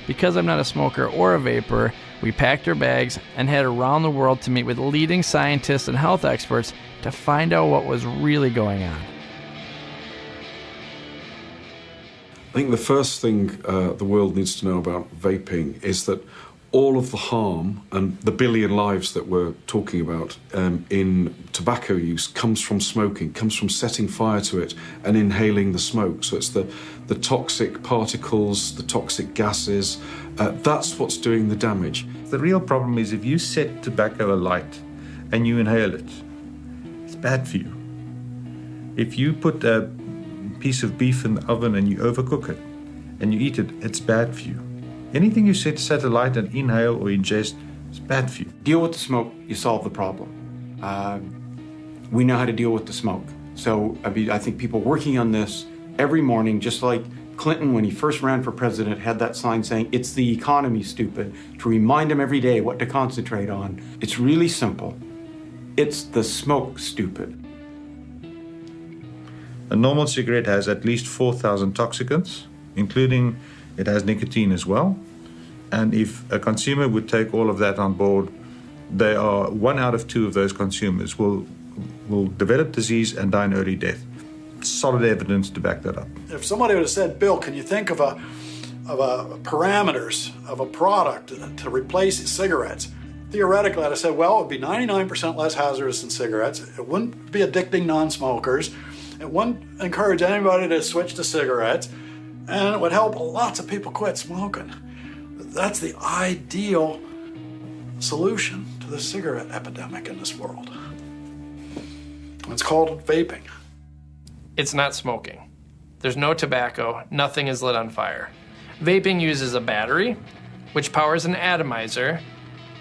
Because I'm not a smoker or a vapor, we packed our bags and headed around the world to meet with leading scientists and health experts to find out what was really going on. I think the first thing the world needs to know about vaping is that all of the harm and the billion lives that we're talking about in tobacco use comes from smoking, comes from setting fire to it and inhaling the smoke. So it's the toxic particles, the toxic gases, that's what's doing the damage. The real problem is if you set tobacco alight and you inhale it, it's bad for you. If you put a piece of beef in the oven and you overcook it and you eat it, it's bad for you. Anything you set alight and inhale or ingest is bad for you. Deal with the smoke, you solve the problem. We know how to deal with the smoke. So I think people working on this every morning, just like Clinton, when he first ran for president, had that sign saying, "It's the economy, stupid," to remind him every day what to concentrate on. It's really simple. It's the smoke, stupid. A normal cigarette has at least 4,000 toxicants, including it has nicotine as well. And if a consumer would take all of that on board, 1 out of 2 of those consumers will develop disease and die an early death. Solid evidence to back that up. If somebody would have said, "Bill, can you think of a parameters of a product to replace cigarettes?" Theoretically, I'd have said, well, it would be 99% less hazardous than cigarettes. It wouldn't be addicting non-smokers. It wouldn't encourage anybody to switch to cigarettes. And it would help lots of people quit smoking. That's the ideal solution to the cigarette epidemic in this world. It's called vaping. It's not smoking. There's no tobacco, nothing is lit on fire. Vaping uses a battery, which powers an atomizer,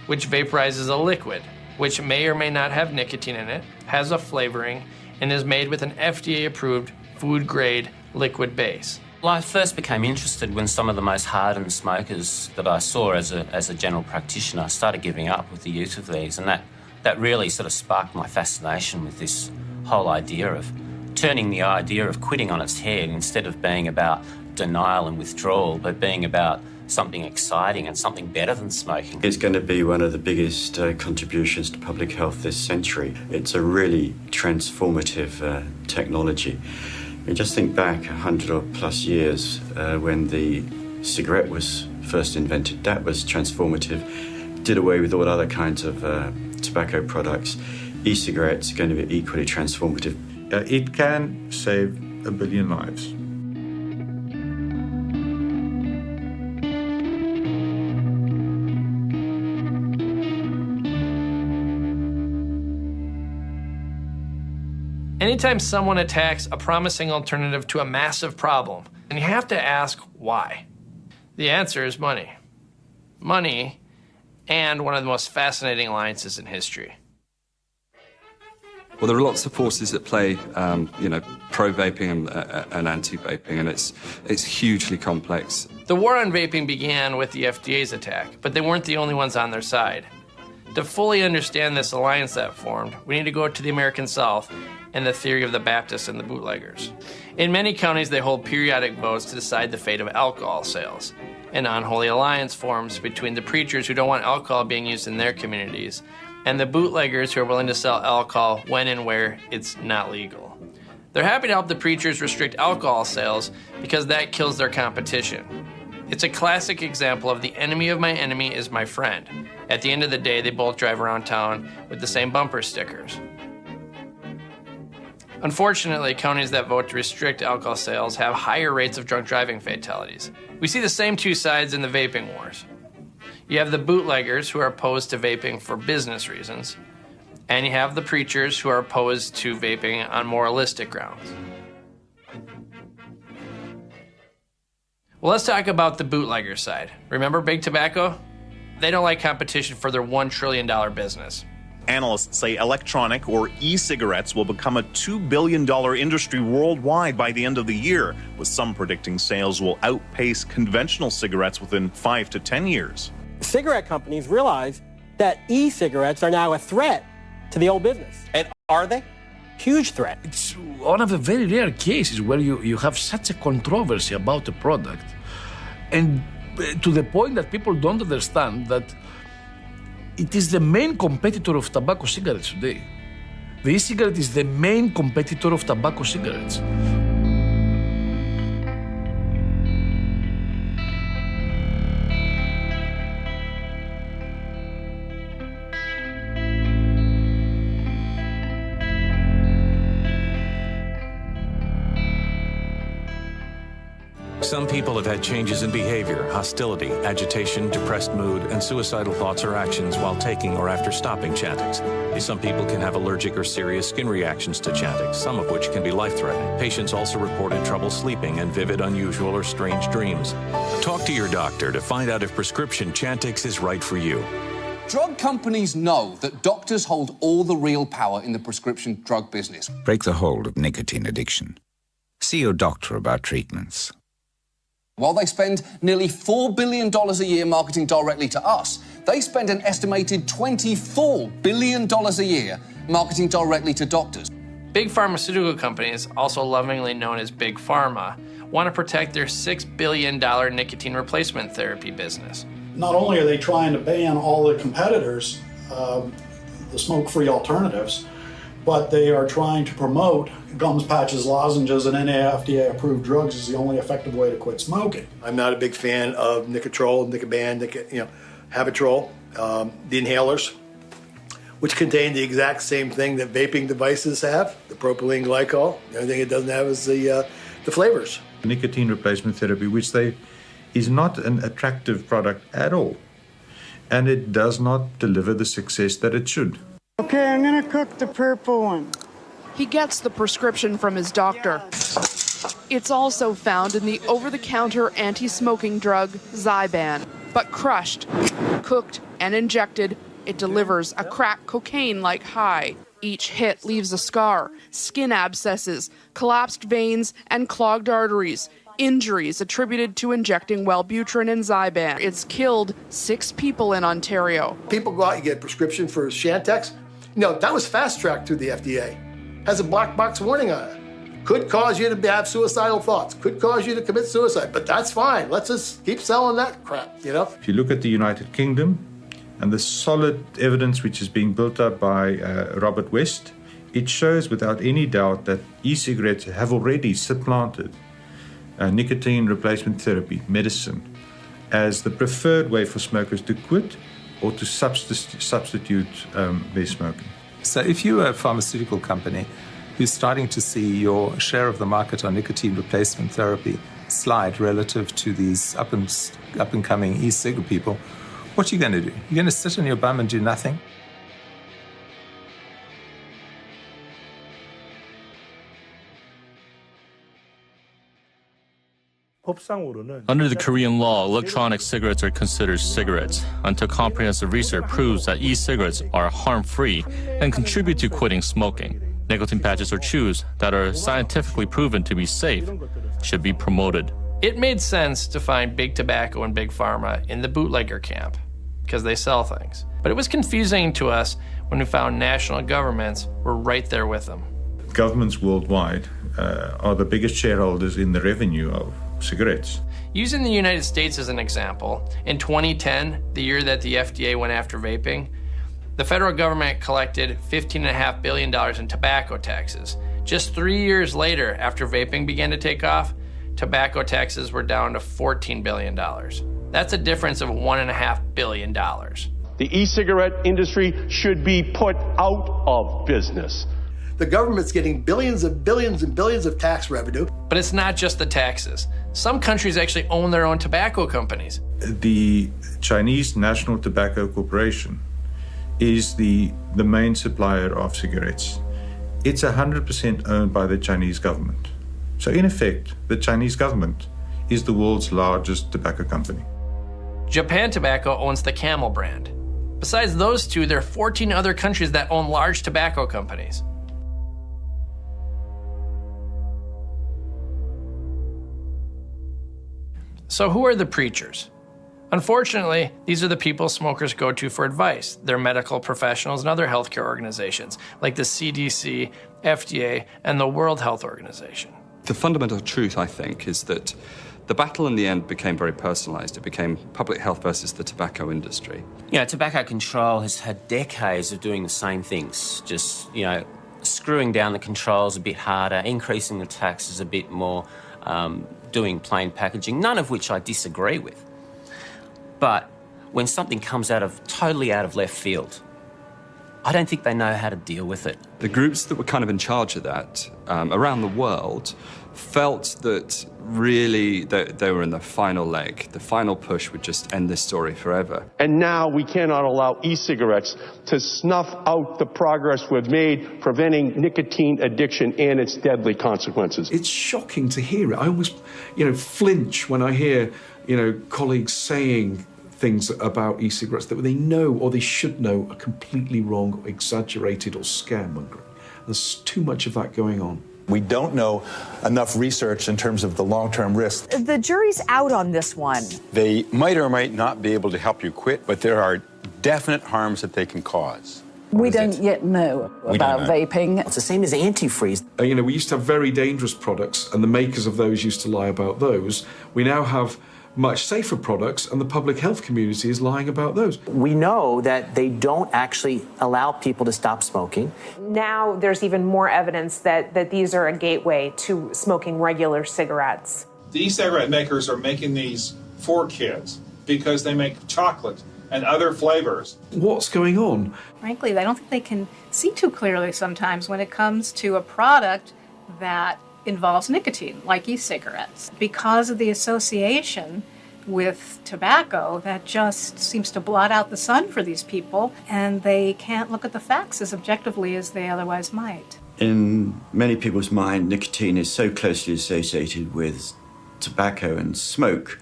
which vaporizes a liquid, which may or may not have nicotine in it, has a flavoring, and is made with an FDA-approved food-grade liquid base. Well, I first became interested when some of the most hardened smokers that I saw as a general practitioner started giving up with the use of these, and that really sort of sparked my fascination with this whole idea of turning the idea of quitting on its head, instead of being about denial and withdrawal, but being about something exciting and something better than smoking. It's going to be one of the biggest contributions to public health this century. It's a really transformative technology. I mean, just think back 100 or plus years when the cigarette was first invented. That was transformative. Did away with all other kinds of tobacco products. E-cigarettes are going to be equally transformative. It can save 1 billion lives. Anytime someone attacks a promising alternative to a massive problem, and you have to ask why. The answer is money. Money, and one of the most fascinating alliances in history. Well, there are lots of forces at play, pro-vaping and anti-vaping, and it's hugely complex. The war on vaping began with the FDA's attack, but they weren't the only ones on their side. To fully understand this alliance that formed, we need to go to the American South and the theory of the Baptists and the bootleggers. In many counties, they hold periodic votes to decide the fate of alcohol sales. An unholy alliance forms between the preachers who don't want alcohol being used in their communities and the bootleggers who are willing to sell alcohol when and where it's not legal. They're happy to help the preachers restrict alcohol sales because that kills their competition. It's a classic example of the enemy of my enemy is my friend. At the end of the day, they both drive around town with the same bumper stickers. Unfortunately, counties that vote to restrict alcohol sales have higher rates of drunk driving fatalities. We see the same two sides in the vaping wars. You have the bootleggers who are opposed to vaping for business reasons, and you have the preachers who are opposed to vaping on moralistic grounds. Well, let's talk about the bootlegger side. Remember Big Tobacco? They don't like competition for their $1 trillion business. Analysts say electronic or e-cigarettes will become a $2 billion industry worldwide by the end of the year, with some predicting sales will outpace conventional cigarettes within 5 to 10 years. Cigarette companies realize that e-cigarettes are now a threat to the old business. And are they? Huge threat. It's one of the very rare cases where you have such a controversy about a product, and to the point that people don't understand that it is the main competitor of tobacco cigarettes today. The e-cigarette is the main competitor of tobacco cigarettes. Some people have had changes in behavior, hostility, agitation, depressed mood, and suicidal thoughts or actions while taking or after stopping Chantix. Some people can have allergic or serious skin reactions to Chantix, some of which can be life-threatening. Patients also reported trouble sleeping and vivid, unusual, or strange dreams. Talk to your doctor to find out if prescription Chantix is right for you. Drug companies know that doctors hold all the real power in the prescription drug business. Break the hold of nicotine addiction. See your doctor about treatments. While they spend nearly $4 billion a year marketing directly to us, they spend an estimated $24 billion a year marketing directly to doctors. Big pharmaceutical companies, also lovingly known as Big Pharma, want to protect their $6 billion nicotine replacement therapy business. Not only are they trying to ban all the competitors, the smoke-free alternatives, but they are trying to promote gums, patches, lozenges, and FDA-approved drugs as the only effective way to quit smoking. I'm not a big fan of Nicotrol, Nicoban, Habitrol, the inhalers, which contain the exact same thing that vaping devices have, the propylene glycol. The only thing it doesn't have is the flavors. Nicotine replacement therapy, which is not an attractive product at all, and it does not deliver the success that it should. Okay, I'm gonna cook the purple one. He gets the prescription from his doctor. It's also found in the over-the-counter anti-smoking drug Zyban. But crushed, cooked, and injected, it delivers a crack cocaine-like high. Each hit leaves a scar, skin abscesses, collapsed veins, and clogged arteries. injuries attributed to injecting Wellbutrin and Zyban. It's killed 6 people in Ontario. People go out, you get a prescription for Shantex. That was fast-tracked through the FDA. Has a black box warning on it. Could cause you to have suicidal thoughts. Could cause you to commit suicide. But that's fine. Let's just keep selling that crap, If you look at the United Kingdom and the solid evidence which is being built up by Robert West, it shows without any doubt that e-cigarettes have already supplanted nicotine replacement therapy, medicine, as the preferred way for smokers to quit or to substitute their smoking. So if you're a pharmaceutical company who's starting to see your share of the market on nicotine replacement therapy slide relative to these up-and-coming e-cig people, what are you going to do? You're going to sit on your bum and do nothing? Under the Korean law, electronic cigarettes are considered cigarettes until comprehensive research proves that e-cigarettes are harm-free and contribute to quitting smoking. Nicotine patches or chews that are scientifically proven to be safe should be promoted. It made sense to find big tobacco and big pharma in the bootlegger camp because they sell things. But it was confusing to us when we found national governments were right there with them. Governments worldwide are the biggest shareholders in the revenue of cigarettes. Using the United States as an example, in 2010, the year that the FDA went after vaping, the federal government collected $15.5 billion in tobacco taxes. Just 3 years later, after vaping began to take off, tobacco taxes were down to $14 billion. That's a difference of $1.5 billion. The e-cigarette industry should be put out of business. The government's getting billions and billions and billions of tax revenue. But it's not just the taxes. Some countries actually own their own tobacco companies. The Chinese National Tobacco Corporation is the main supplier of cigarettes. It's 100% owned by the Chinese government. So in effect, the Chinese government is the world's largest tobacco company. Japan Tobacco owns the Camel brand. Besides those two, there are 14 other countries that own large tobacco companies. So who are the preachers? Unfortunately, these are the people smokers go to for advice. They're medical professionals and other healthcare organizations like the CDC, FDA, and the World Health Organization. The fundamental truth, I think, is that the battle in the end became very personalized. It became public health versus the tobacco industry. Tobacco control has had decades of doing the same things, just, screwing down the controls a bit harder, increasing the taxes a bit more, doing plain packaging, none of which I disagree with. But when something comes totally out of left field, I don't think they know how to deal with it. The groups that were kind of in charge of that around the world felt that really they were in the final leg. The final push would just end this story forever. And now we cannot allow e-cigarettes to snuff out the progress we've made preventing nicotine addiction and its deadly consequences. It's shocking to hear it. I almost, flinch when I hear, colleagues saying things about e-cigarettes that they know or they should know are completely wrong, or exaggerated, or scaremongering. There's too much of that going on. We don't know enough research in terms of the long-term risks. The jury's out on this one. They might or might not be able to help you quit, but there are definite harms that they can cause. We don't yet know about vaping. It's the same as antifreeze. We used to have very dangerous products, and the makers of those used to lie about those. We now have much safer products, and the public health community is lying about those. We know that they don't actually allow people to stop smoking. Now there's even more evidence that these are a gateway to smoking regular cigarettes. The e-cigarette makers are making these for kids because they make chocolate and other flavors. What's going on? Frankly, I don't think they can see too clearly sometimes when it comes to a product that involves nicotine, like e-cigarettes. Because of the association with tobacco, that just seems to blot out the sun for these people, and they can't look at the facts as objectively as they otherwise might. In many people's mind, nicotine is so closely associated with tobacco and smoke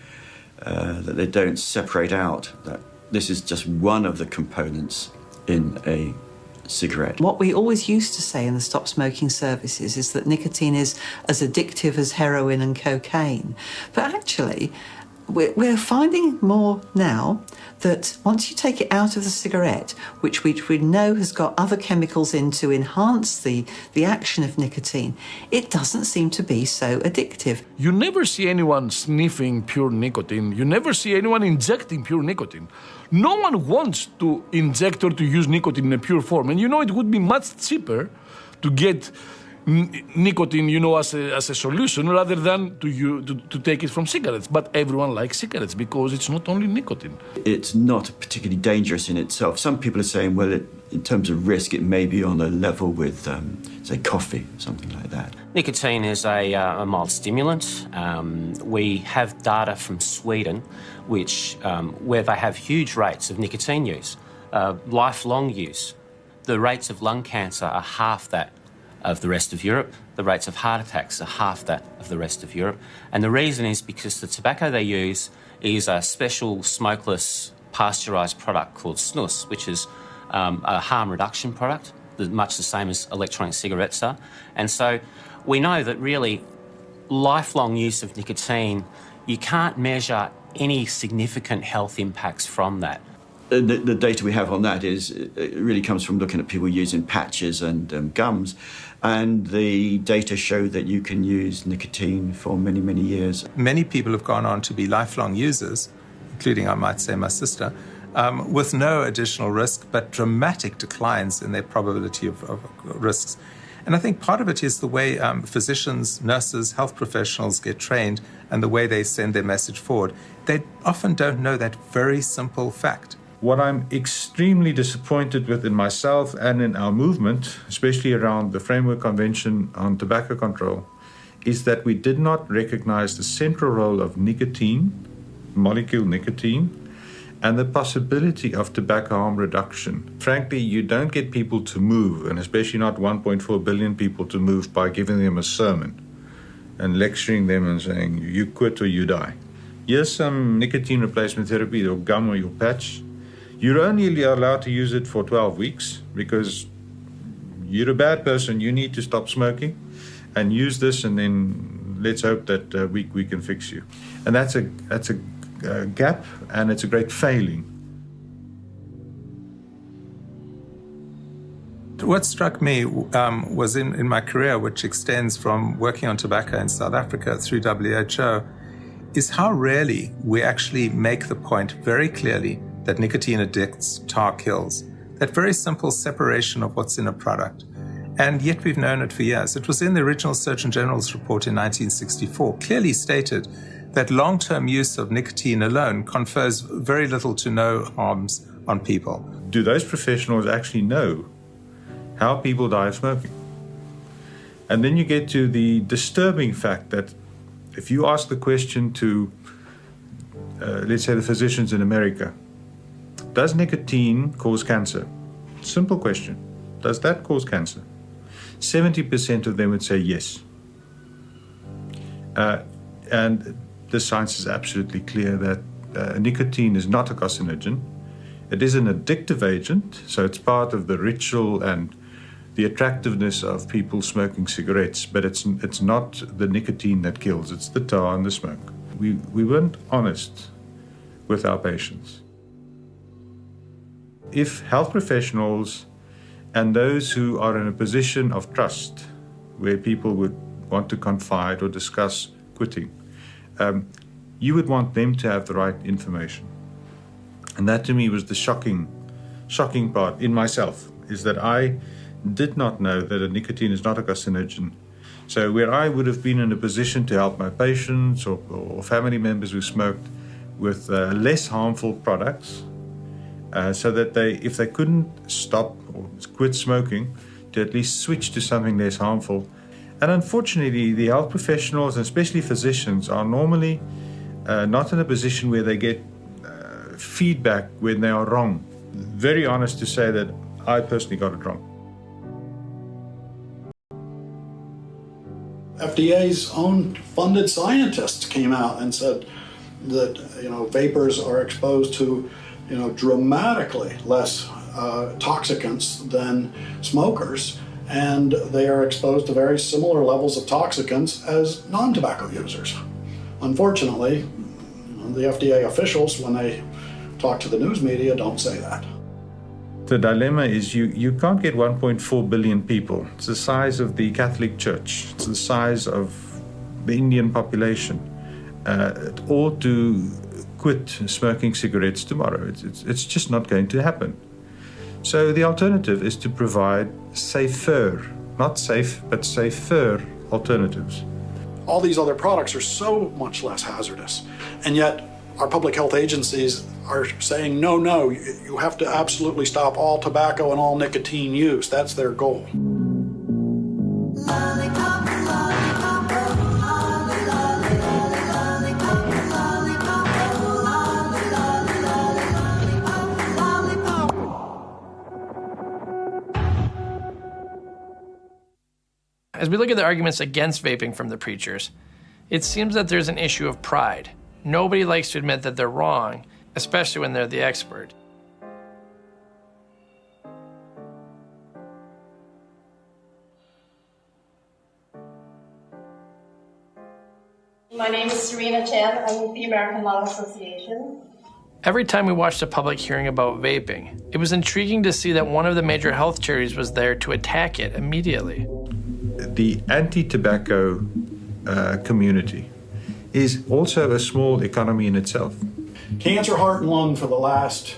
that they don't separate out that this is just one of the components in a cigarette. What we always used to say in the stop smoking services is that nicotine is as addictive as heroin and cocaine. But actually, we're finding more now that once you take it out of the cigarette, which we know has got other chemicals in to enhance the action of nicotine, it doesn't seem to be so addictive. You never see anyone sniffing pure nicotine. You never see anyone injecting pure nicotine. No one wants to inject or to use nicotine in a pure form. And it would be much cheaper to get nicotine, as a solution rather than to take it from cigarettes. But everyone likes cigarettes because it's not only nicotine. It's not particularly dangerous in itself. Some people are saying, well, in terms of risk, it may be on a level with, say, coffee, something like that. Nicotine is a mild stimulant. We have data from Sweden, where they have huge rates of nicotine use, lifelong use. The rates of lung cancer are half that of the rest of Europe. The rates of heart attacks are half that of the rest of Europe. And the reason is because the tobacco they use is a special smokeless pasteurised product called snus, which is a harm reduction product, much the same as electronic cigarettes are. And so we know that really lifelong use of nicotine, you can't measure any significant health impacts from that. The data we have on that it really comes from looking at people using patches and gums, and the data show that you can use nicotine for many, many years. Many people have gone on to be lifelong users, including, I might say, my sister, with no additional risk, but dramatic declines in their probability of risks. And I think part of it is the way physicians, nurses, health professionals get trained and the way they send their message forward. They often don't know that very simple fact. What I'm extremely disappointed with in myself and in our movement, especially around the Framework Convention on Tobacco Control, is that we did not recognize the central role of nicotine, molecule nicotine, and the possibility of tobacco harm reduction. Frankly, you don't get people to move, and especially not 1.4 billion people to move by giving them a sermon and lecturing them and saying, you quit or you die. Here's some nicotine replacement therapy, your gum or your patch. You're only allowed to use it for 12 weeks because you're a bad person. You need to stop smoking and use this, and then let's hope that we can fix you. And that's a gap, and it's a great failing. What struck me was in my career, which extends from working on tobacco in South Africa through WHO, is how rarely we actually make the point very clearly that nicotine addicts, tar kills. That very simple separation of what's in a product. And yet we've known it for years. It was in the original Surgeon General's report in 1964, clearly stated that long-term use of nicotine alone confers very little to no harms on people. Do those professionals actually know how people die of smoking? And then you get to the disturbing fact that if you ask the question to, let's say, the physicians in America, does nicotine cause cancer? Simple question. Does that cause cancer? 70% of them would say yes. And the science is absolutely clear that nicotine is not a carcinogen. It is an addictive agent, so it's part of the ritual and the attractiveness of people smoking cigarettes, but it's not the nicotine that kills, it's the tar and the smoke. We weren't honest with our patients. If health professionals and those who are in a position of trust, where people would want to confide or discuss quitting, you would want them to have the right information. And that to me was the shocking part in myself, is that I did not know that a nicotine is not a carcinogen. So where I would have been in a position to help my patients or family members who smoked with less harmful products, so that if they couldn't stop or quit smoking, to at least switch to something less harmful. And unfortunately, the health professionals, and especially physicians, are normally not in a position where they get feedback when they are wrong. Very honest to say that I personally got it wrong. FDA's own funded scientists came out and said that vapors are exposed to dramatically less toxicants than smokers, and they are exposed to very similar levels of toxicants as non-tobacco users. Unfortunately, the FDA officials, when they talk to the news media, don't say that. The dilemma is you can't get 1.4 billion people. It's the size of the Catholic Church. It's the size of the Indian population. All to quit smoking cigarettes tomorrow. It's just not going to happen. So the alternative is to provide safer, not safe, but safer alternatives. All these other products are so much less hazardous, and yet our public health agencies are saying, no, you have to absolutely stop all tobacco and all nicotine use. That's their goal. As we look at the arguments against vaping from the preachers, it seems that there's an issue of pride. Nobody likes to admit that they're wrong, especially when they're the expert. My name is Serena Chan. I'm with the American Lung Association. Every time we watched a public hearing about vaping, it was intriguing to see that one of the major health charities was there to attack it immediately. The anti-tobacco community is also a small economy in itself. Cancer, Heart, and Lung, for the last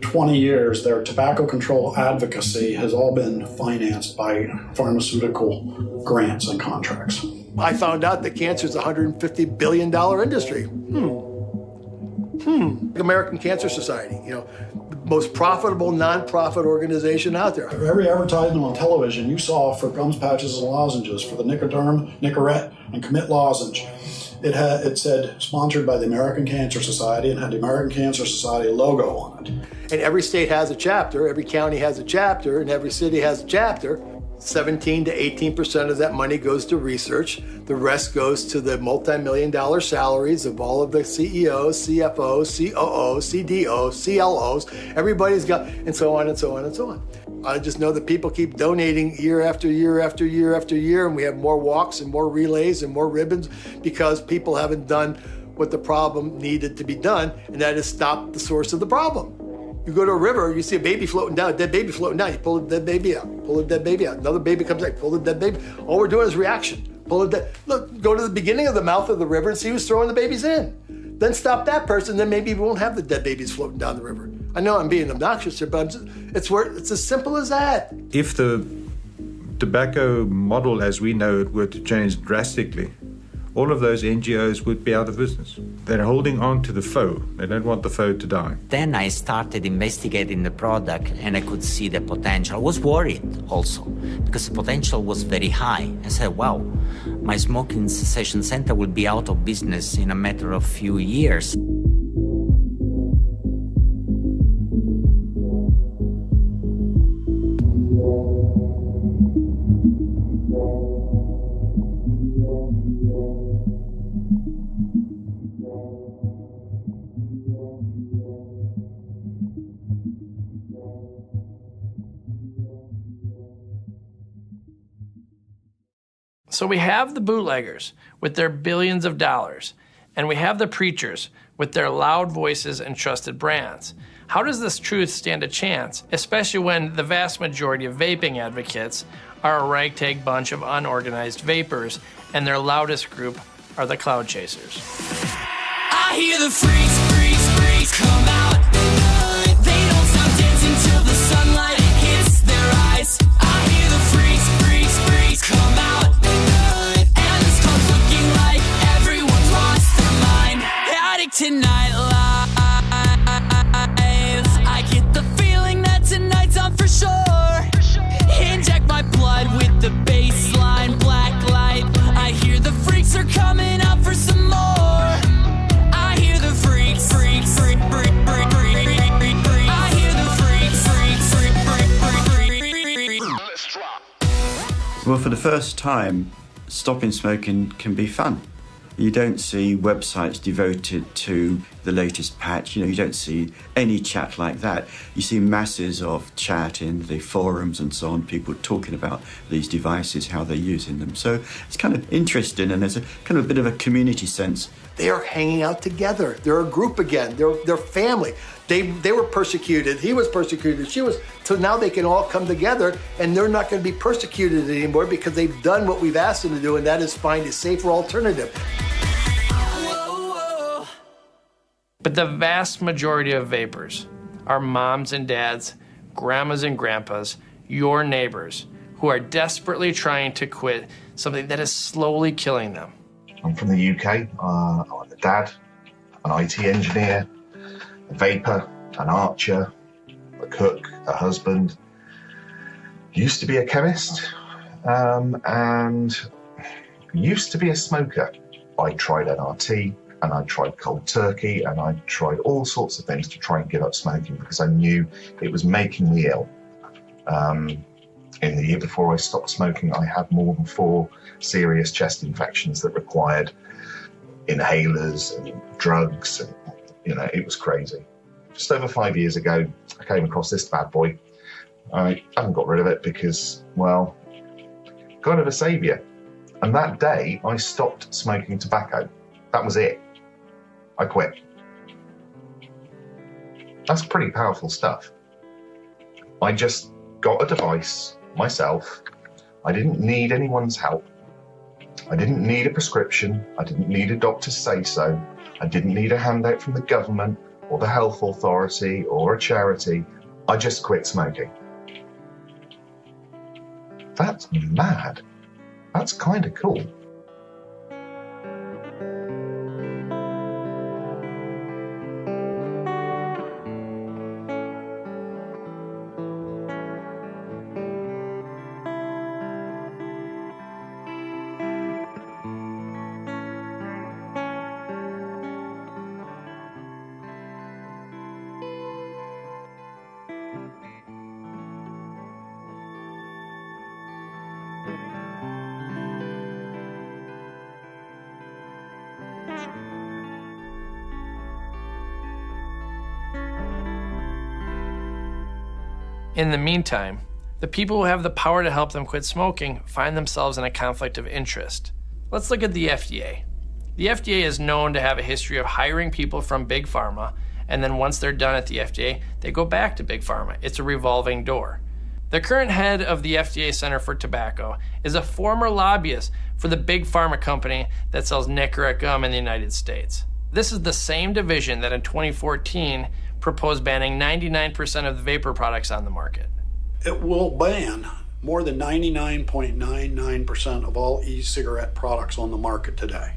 20 years, their tobacco control advocacy has all been financed by pharmaceutical grants and contracts. I found out that cancer is a $150 billion industry. American Cancer Society, the most profitable nonprofit organization out there. Every advertisement on television you saw for gums, patches, and lozenges, for the Nicoderm, Nicorette, and Commit lozenge, it said sponsored by the American Cancer Society and had the American Cancer Society logo on it. And every state has a chapter, every county has a chapter, and every city has a chapter. 17 to 18% of that money goes to research. The rest goes to the multi-million-dollar salaries of all of the CEOs, CFOs, COOs, CDOs, CLOs. Everybody's got, and so on and so on and so on. I just know that people keep donating year after year after year after year, and we have more walks and more relays and more ribbons because people haven't done what the problem needed to be done, and that is stop the source of the problem. You go to a river, you see a baby floating down, a dead baby floating down, you pull the dead baby out, pull the dead baby out. Another baby comes out, pull the dead baby. All we're doing is reaction. Pull the dead. Look, go to the beginning of the mouth of the river and see who's throwing the babies in. Then stop that person, then maybe we won't have the dead babies floating down the river. I know I'm being obnoxious here, but it's as simple as that. If the tobacco model as we know it were to change drastically, all of those NGOs would be out of business. They're holding on to the foe. They don't want the foe to die. Then I started investigating the product and I could see the potential. I was worried also because the potential was very high. I said, wow, my smoking cessation center will be out of business in a matter of few years. So we have the bootleggers with their billions of dollars, and we have the preachers with their loud voices and trusted brands. How does this truth stand a chance, especially when the vast majority of vaping advocates are a ragtag bunch of unorganized vapors, and their loudest group are the cloud chasers? I hear the freaks come out. They don't stop dancing till the sunlight hits their eyes. I hear the freaks come out. And this club's looking like everyone's lost their mind. Addict to nightlife. I get the feeling that tonight's on for sure. Inject my blood with the baseline black light. I hear the freaks are coming out for some more. I hear the freaks. I hear the freaks. Well, for the first time, stopping smoking can be fun. You don't see websites devoted to the latest patch. You don't see any chat like that. You see masses of chat in the forums and so on, people talking about these devices, how they're using them. So it's kind of interesting, and there's a kind of a bit of a community sense. They are hanging out together. They're a group again. They're family. They were persecuted. He was persecuted. She was. So now they can all come together, and they're not going to be persecuted anymore because they've done what we've asked them to do, and that is find a safer alternative. But the vast majority of vapers are moms and dads, grandmas and grandpas, your neighbors, who are desperately trying to quit something that is slowly killing them. I'm from the UK. I'm a dad, an IT engineer, a vapor, an archer, a cook, a husband. Used to be a chemist, and used to be a smoker. I tried NRT, and I tried cold turkey, and I tried all sorts of things to try and give up smoking because I knew it was making me ill. In the year before I stopped smoking, I had more than 4 serious chest infections that required inhalers and drugs, and it was crazy. Just over 5 years ago, I came across this bad boy. I haven't got rid of it because, well, God of a saviour. And that day, I stopped smoking tobacco. That was it. I quit. That's pretty powerful stuff. I just got a device myself. I didn't need anyone's help. I didn't need a prescription. I didn't need a doctor to say so. I didn't need a handout from the government or the health authority or a charity. I just quit smoking. That's mad. That's kind of cool. In the meantime, the people who have the power to help them quit smoking find themselves in a conflict of interest. Let's look at the FDA. The FDA is known to have a history of hiring people from Big Pharma, and then once they're done at the FDA, they go back to Big Pharma. It's a revolving door. The current head of the FDA Center for Tobacco is a former lobbyist for the Big Pharma company that sells Nicorette gum in the United States. This is the same division that in 2014 proposed banning 99% of the vapor products on the market. It will ban more than 99.99% of all e-cigarette products on the market today.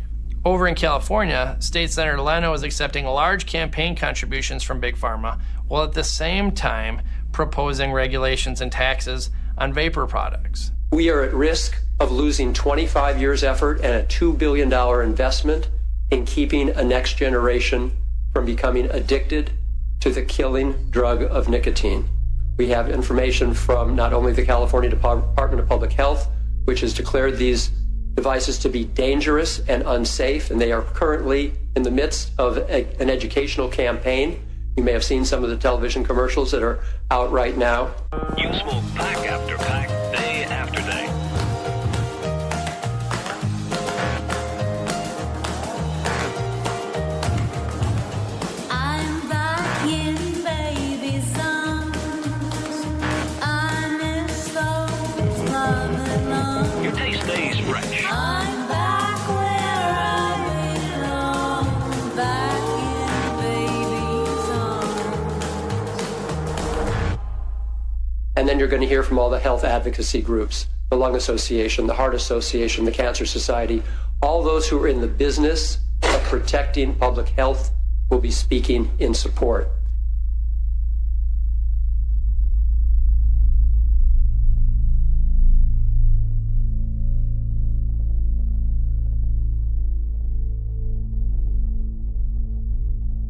Over in California, State Senator Leno is accepting large campaign contributions from Big Pharma, while at the same time proposing regulations and taxes on vapor products. We are at risk of losing 25 years' effort and a $2 billion investment in keeping a next generation from becoming addicted to the killing drug of nicotine. We have information from not only the California Department of Public Health, which has declared these devices to be dangerous and unsafe, and they are currently in the midst of an educational campaign. You may have seen some of the television commercials that are out right now. You smoke pack after pack, day after day. Your taste stays fresh. I'm back where I belong, back in baby's arms. And then you're going to hear from all the health advocacy groups, the Lung Association, the Heart Association, the Cancer Society. All those who are in the business of protecting public health will be speaking in support.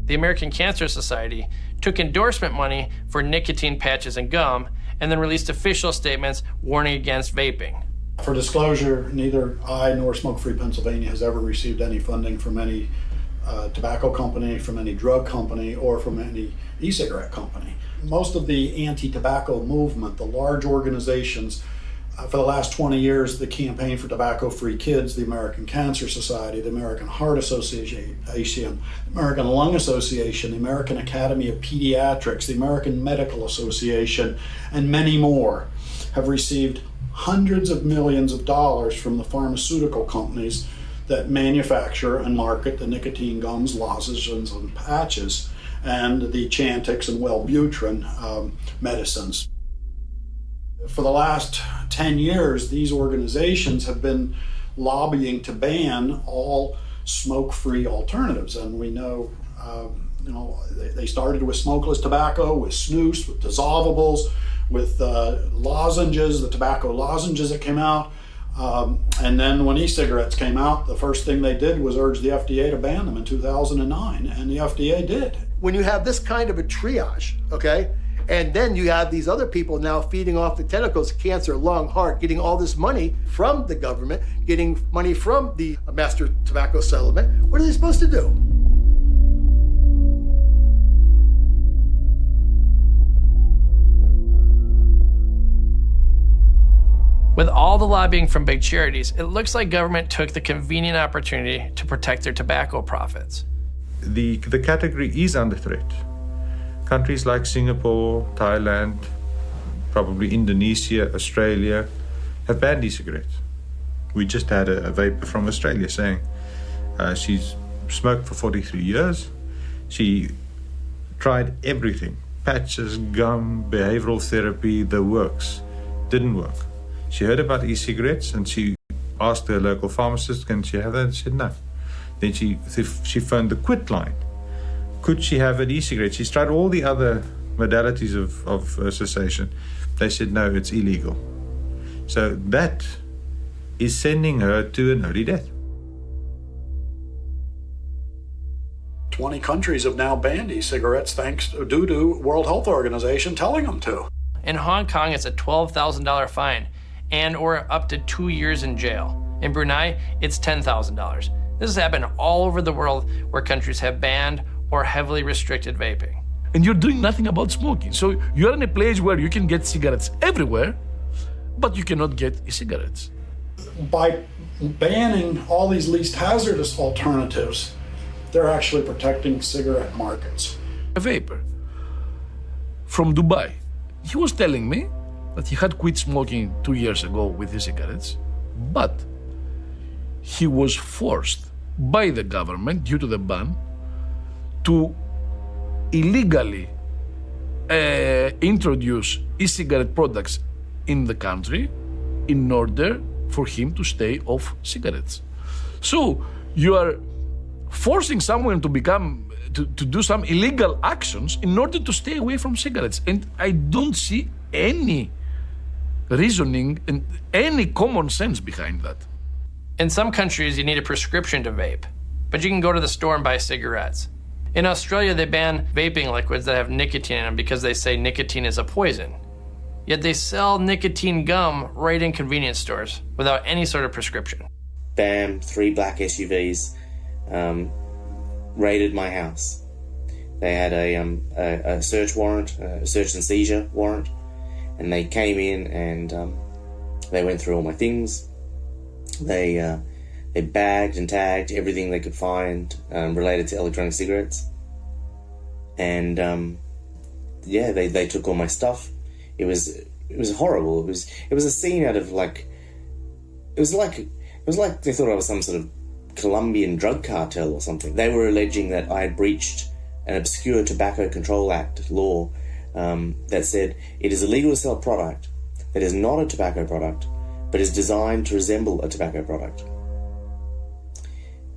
The American Cancer Society took endorsement money for nicotine patches and gum, and then released official statements warning against vaping. For disclosure, neither I nor Smoke Free Pennsylvania has ever received any funding from any tobacco company, from any drug company, or from any e-cigarette company. Most of the anti-tobacco movement, the large organizations, for the last 20 years, the Campaign for Tobacco-Free Kids, the American Cancer Society, the American Heart Association, the American Lung Association, the American Academy of Pediatrics, the American Medical Association, and many more have received hundreds of millions of dollars from the pharmaceutical companies that manufacture and market the nicotine gums, lozenges, and patches, and the Chantix and Wellbutrin medicines. For the last 10 years, these organizations have been lobbying to ban all smoke-free alternatives, and we know, they started with smokeless tobacco, with snus, with dissolvables, with lozenges, the tobacco lozenges that came out. And then when e-cigarettes came out, the first thing they did was urge the FDA to ban them in 2009, and the FDA did. When you have this kind of a triage, okay, and then you have these other people now feeding off the tentacles, cancer, lung, heart, getting all this money from the government, getting money from the master tobacco settlement, what are they supposed to do? With all the lobbying from big charities, it looks like government took the convenient opportunity to protect their tobacco profits. The category is under threat. Countries like Singapore, Thailand, probably Indonesia, Australia, have banned e-cigarettes. We just had a vapor from Australia saying she's smoked for 43 years. She tried everything, patches, gum, behavioral therapy, the works. Didn't work. She heard about e-cigarettes and she asked her local pharmacist, can she have that? And she said no. Then she phoned the quit line. Could she have an e-cigarette? She's tried all the other modalities of cessation. They said no, it's illegal. So that is sending her to an early death. 20 countries have now banned e-cigarettes due to World Health Organization telling them to. In Hong Kong, it's a $12,000 fine and or up to 2 years in jail. In Brunei, it's $10,000. This has happened all over the world where countries have banned or heavily restricted vaping. And you're doing nothing about smoking. So you're in a place where you can get cigarettes everywhere, but you cannot get e-cigarettes. By banning all these least hazardous alternatives, they're actually protecting cigarette markets. A vapor from Dubai, he was telling me that he had quit smoking 2 years ago with e-cigarettes, but he was forced by the government, due to the ban, to illegally introduce e-cigarette products in the country in order for him to stay off cigarettes. So you are forcing someone to do some illegal actions in order to stay away from cigarettes. And I don't see any reasoning and any common sense behind that. In some countries, you need a prescription to vape, but you can go to the store and buy cigarettes. In Australia, they ban vaping liquids that have nicotine in them because they say nicotine is a poison. Yet they sell nicotine gum right in convenience stores without any sort of prescription. Bam, 3 black SUVs raided my house. They had a search warrant, a search and seizure warrant, and they came in and they went through all my things. They bagged and tagged everything they could find related to electronic cigarettes, and they took all my stuff. It was horrible. It was a scene out of like they thought I was some sort of Colombian drug cartel or something. They were alleging that I had breached an obscure Tobacco Control Act law that said it is illegal to sell a product that is not a tobacco product but is designed to resemble a tobacco product.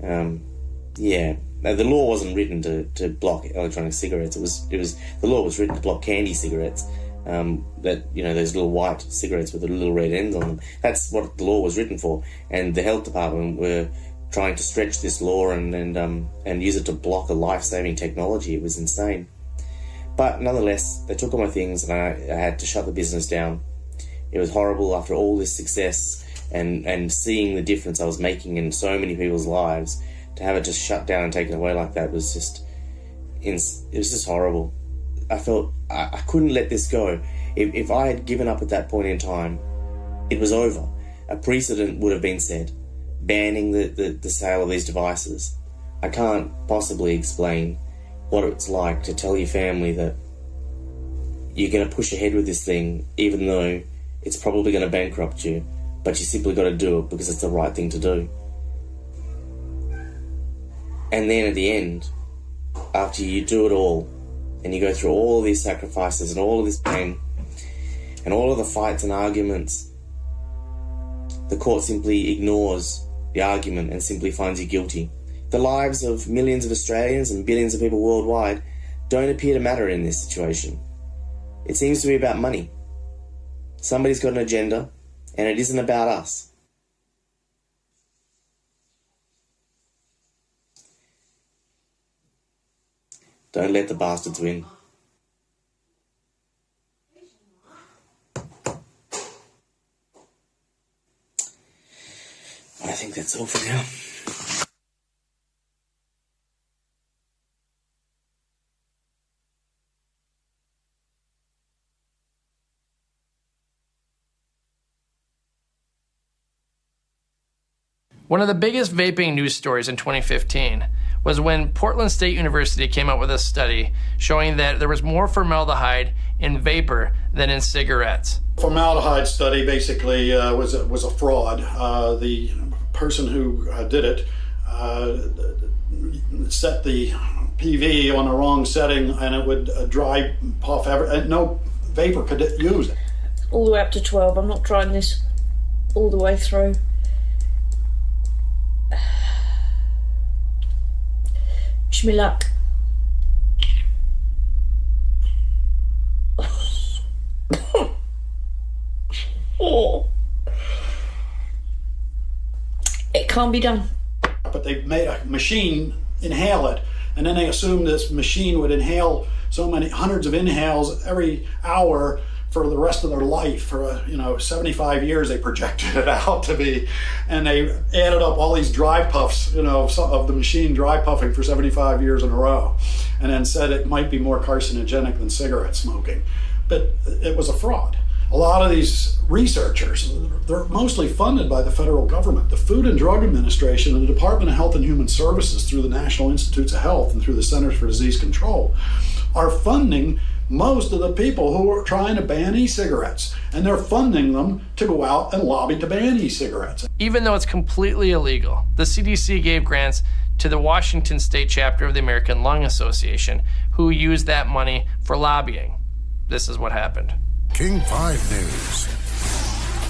The law wasn't written to block electronic cigarettes. The law was written to block candy cigarettes. Those little white cigarettes with the little red ends on them. That's what the law was written for. And the health department were trying to stretch this law and use it to block a life-saving technology. It was insane. But nonetheless, they took all my things and I had to shut the business down. It was horrible after all this success and seeing the difference I was making in so many people's lives, to have it just shut down and taken away like that was just, it was just horrible. I felt I couldn't let this go. If I had given up at that point in time, it was over. A precedent would have been set, banning the sale of these devices. I can't possibly explain what it's like to tell your family that you're going to push ahead with this thing, even though it's probably going to bankrupt you, but you simply got to do it because it's the right thing to do. And then at the end, after you do it all, and you go through all of these sacrifices and all of this pain, and all of the fights and arguments, the court simply ignores the argument and simply finds you guilty. The lives of millions of Australians and billions of people worldwide don't appear to matter in this situation. It seems to be about money. Somebody's got an agenda, and it isn't about us. Don't let the bastards win. I think that's all for now. One of the biggest vaping news stories in 2015 was when Portland State University came out with a study showing that there was more formaldehyde in vapor than in cigarettes. Formaldehyde study basically was a fraud. The person who did it set the PV on the wrong setting, and it would dry puff. No vapor could use it. All the way up to 12. I'm not trying this all the way through. Wish me luck. Oh. It can't be done. But they made a machine inhale it, and then they assumed this machine would inhale so many hundreds of inhales every hour for the rest of their life. For 75 years they projected it out to be, and they added up all these dry puffs, of the machine dry puffing for 75 years in a row, and then said it might be more carcinogenic than cigarette smoking. But it was a fraud. A lot of these researchers, they're mostly funded by the federal government. The Food and Drug Administration and the Department of Health and Human Services, through the National Institutes of Health and through the Centers for Disease Control, are funding most of the people who are trying to ban e-cigarettes, and they're funding them to go out and lobby to ban e-cigarettes. Even though it's completely illegal, the CDC gave grants to the Washington State chapter of the American Lung Association, who used that money for lobbying. This is what happened. King 5 News.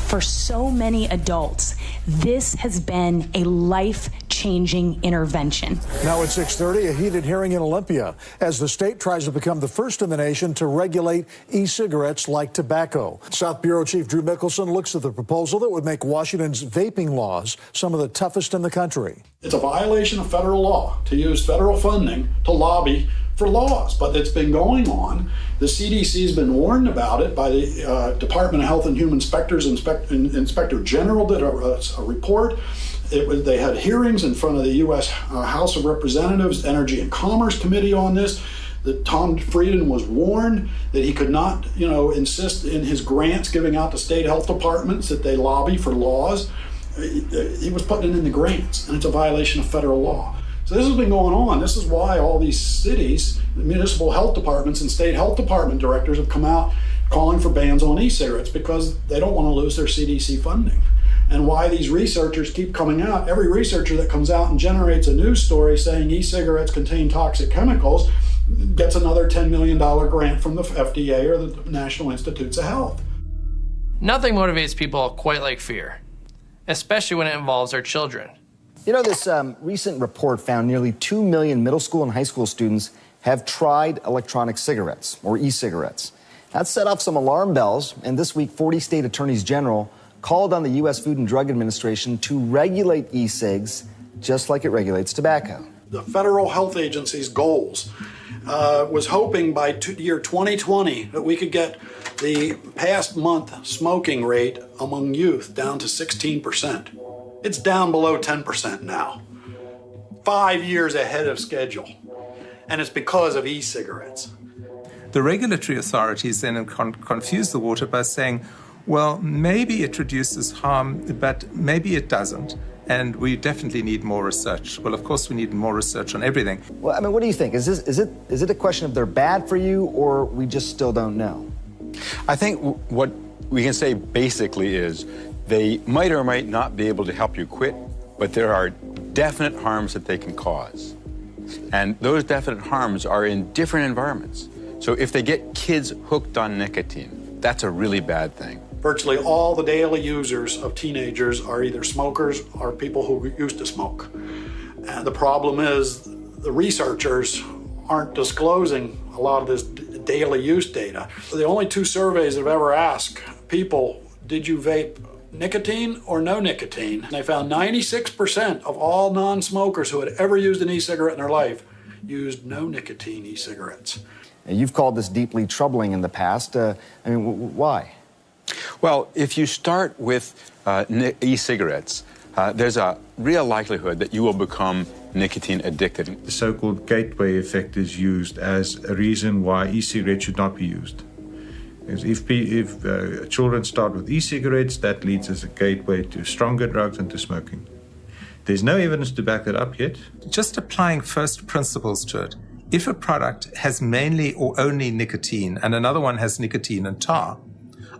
For so many adults, this has been a life-changing intervention. Now at 6:30, a heated hearing in Olympia as the state tries to become the first in the nation to regulate e-cigarettes like tobacco. South Bureau Chief Drew Mickelson looks at the proposal that would make Washington's vaping laws some of the toughest in the country. It's a violation of federal law to use federal funding to lobby for laws, but it's been going on. The CDC's been warned about it by the Department of Health and Human Inspectors. Inspector General did a report. They had hearings in front of the U.S. House of Representatives, Energy and Commerce Committee on this. That Tom Frieden was warned that he could not, insist in his grants giving out to state health departments that they lobby for laws. He was putting it in the grants, and it's a violation of federal law. So this has been going on. This is why all these cities, municipal health departments and state health department directors have come out calling for bans on e-cigarettes, because they don't want to lose their CDC funding. And why these researchers keep coming out. Every researcher that comes out and generates a news story saying e-cigarettes contain toxic chemicals gets another $10 million grant from the FDA or the National Institutes of Health. Nothing motivates people quite like fear, especially when it involves our children. This recent report found nearly 2 million middle school and high school students have tried electronic cigarettes, or e-cigarettes. That set off some alarm bells, and this week 40 state attorneys general called on the U.S. Food and Drug Administration to regulate e-cigs just like it regulates tobacco. The federal health agency's goals was hoping by year 2020 that we could get the past month smoking rate among youth down to 16%. It's down below 10% now. 5 years ahead of schedule. And it's because of e-cigarettes. The regulatory authorities then confuse the water by saying, well, maybe it reduces harm, but maybe it doesn't. And we definitely need more research. Well, of course, we need more research on everything. Well, I mean, what do you think? Is it a question of they're bad for you, or we just still don't know? I think what we can say basically is they might or might not be able to help you quit, but there are definite harms that they can cause. And those definite harms are in different environments. So if they get kids hooked on nicotine, that's a really bad thing. Virtually all the daily users of teenagers are either smokers or people who used to smoke. And the problem is the researchers aren't disclosing a lot of this daily use data. The only 2 surveys that have ever asked people, did you vape nicotine or no nicotine? And they found 96% of all non-smokers who had ever used an e-cigarette in their life used no nicotine e-cigarettes. And you've called this deeply troubling in the past. I mean, why? Well, if you start with e-cigarettes, there's a real likelihood that you will become nicotine addicted. The so-called gateway effect is used as a reason why e-cigarettes should not be used. If children start with e-cigarettes, that leads as a gateway to stronger drugs and to smoking. There's no evidence to back that up yet. Just applying first principles to it. If a product has mainly or only nicotine and another one has nicotine and tar,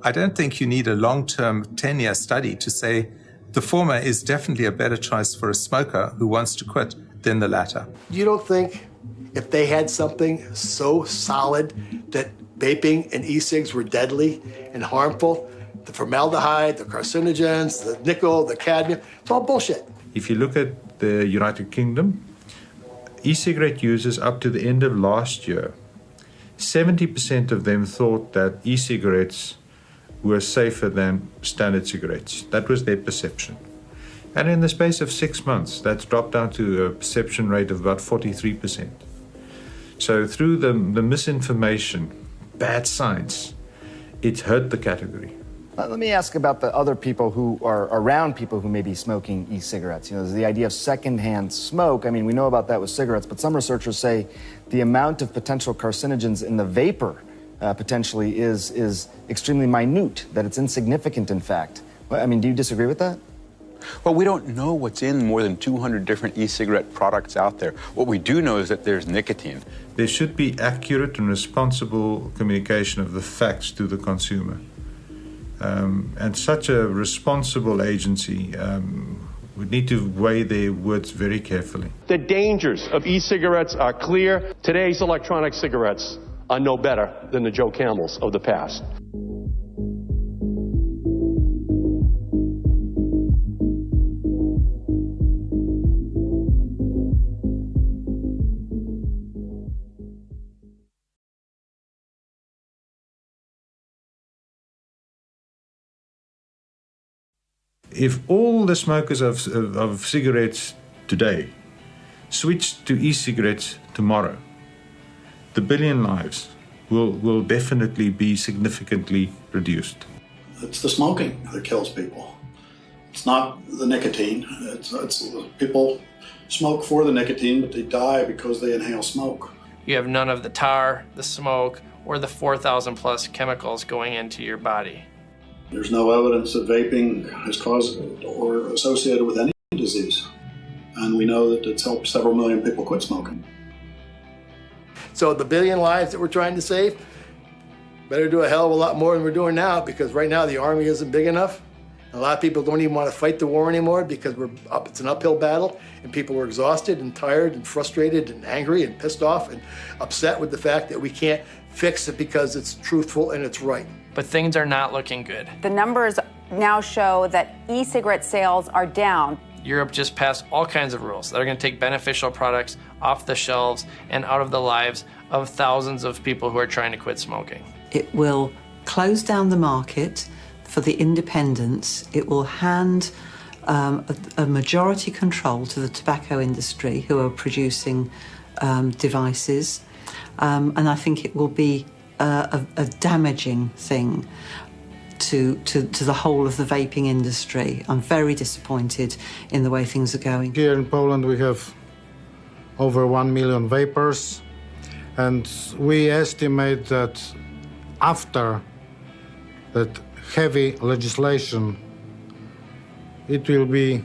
I don't think you need a long-term 10-year study to say the former is definitely a better choice for a smoker who wants to quit than the latter. You don't think if they had something so solid that vaping and e-cigs were deadly and harmful, the formaldehyde, the carcinogens, the nickel, the cadmium, it's all bullshit. If you look at the United Kingdom, e-cigarette users up to the end of last year, 70% of them thought that e-cigarettes were safer than standard cigarettes. That was their perception. And in the space of 6 months, that's dropped down to a perception rate of about 43%. So through the misinformation, bad science, it's hurt the category. Let me ask about the other people who are around people who may be smoking e-cigarettes. You know, there's the idea of secondhand smoke. I mean, we know about that with cigarettes, but some researchers say the amount of potential carcinogens in the vapor potentially is extremely minute, that it's insignificant, in fact. I mean, do you disagree with that? Well, we don't know what's in more than 200 different e-cigarette products out there. What we do know is that there's nicotine. There should be accurate and responsible communication of the facts to the consumer. And such a responsible agency would need to weigh their words very carefully. The dangers of e-cigarettes are clear. Today's electronic cigarettes are no better than the Joe Camels of the past. If all the smokers of cigarettes today switch to e-cigarettes tomorrow, the 1 billion lives will definitely be significantly reduced. It's the smoking that kills people. It's not the nicotine. It's people smoke for the nicotine, but they die because they inhale smoke. You have none of the tar, the smoke, or the 4,000 plus chemicals going into your body. There's no evidence that vaping has caused or associated with any disease. And we know that it's helped several million people quit smoking. So the 1 billion lives that we're trying to save, better do a hell of a lot more than we're doing now, because right now the army isn't big enough. A lot of people don't even want to fight the war anymore because it's an uphill battle, and people are exhausted and tired and frustrated and angry and pissed off and upset with the fact that we can't fix it because it's truthful and it's right. But things are not looking good. The numbers now show that e-cigarette sales are down. Europe just passed all kinds of rules that are going to take beneficial products off the shelves and out of the lives of thousands of people who are trying to quit smoking. It will close down the market for the independents. It will hand a majority control to the tobacco industry who are producing devices. And I think it will be a damaging thing to the whole of the vaping industry. I'm very disappointed in the way things are going. Here in Poland we have over 1 million vapers, and we estimate that after that heavy legislation it will be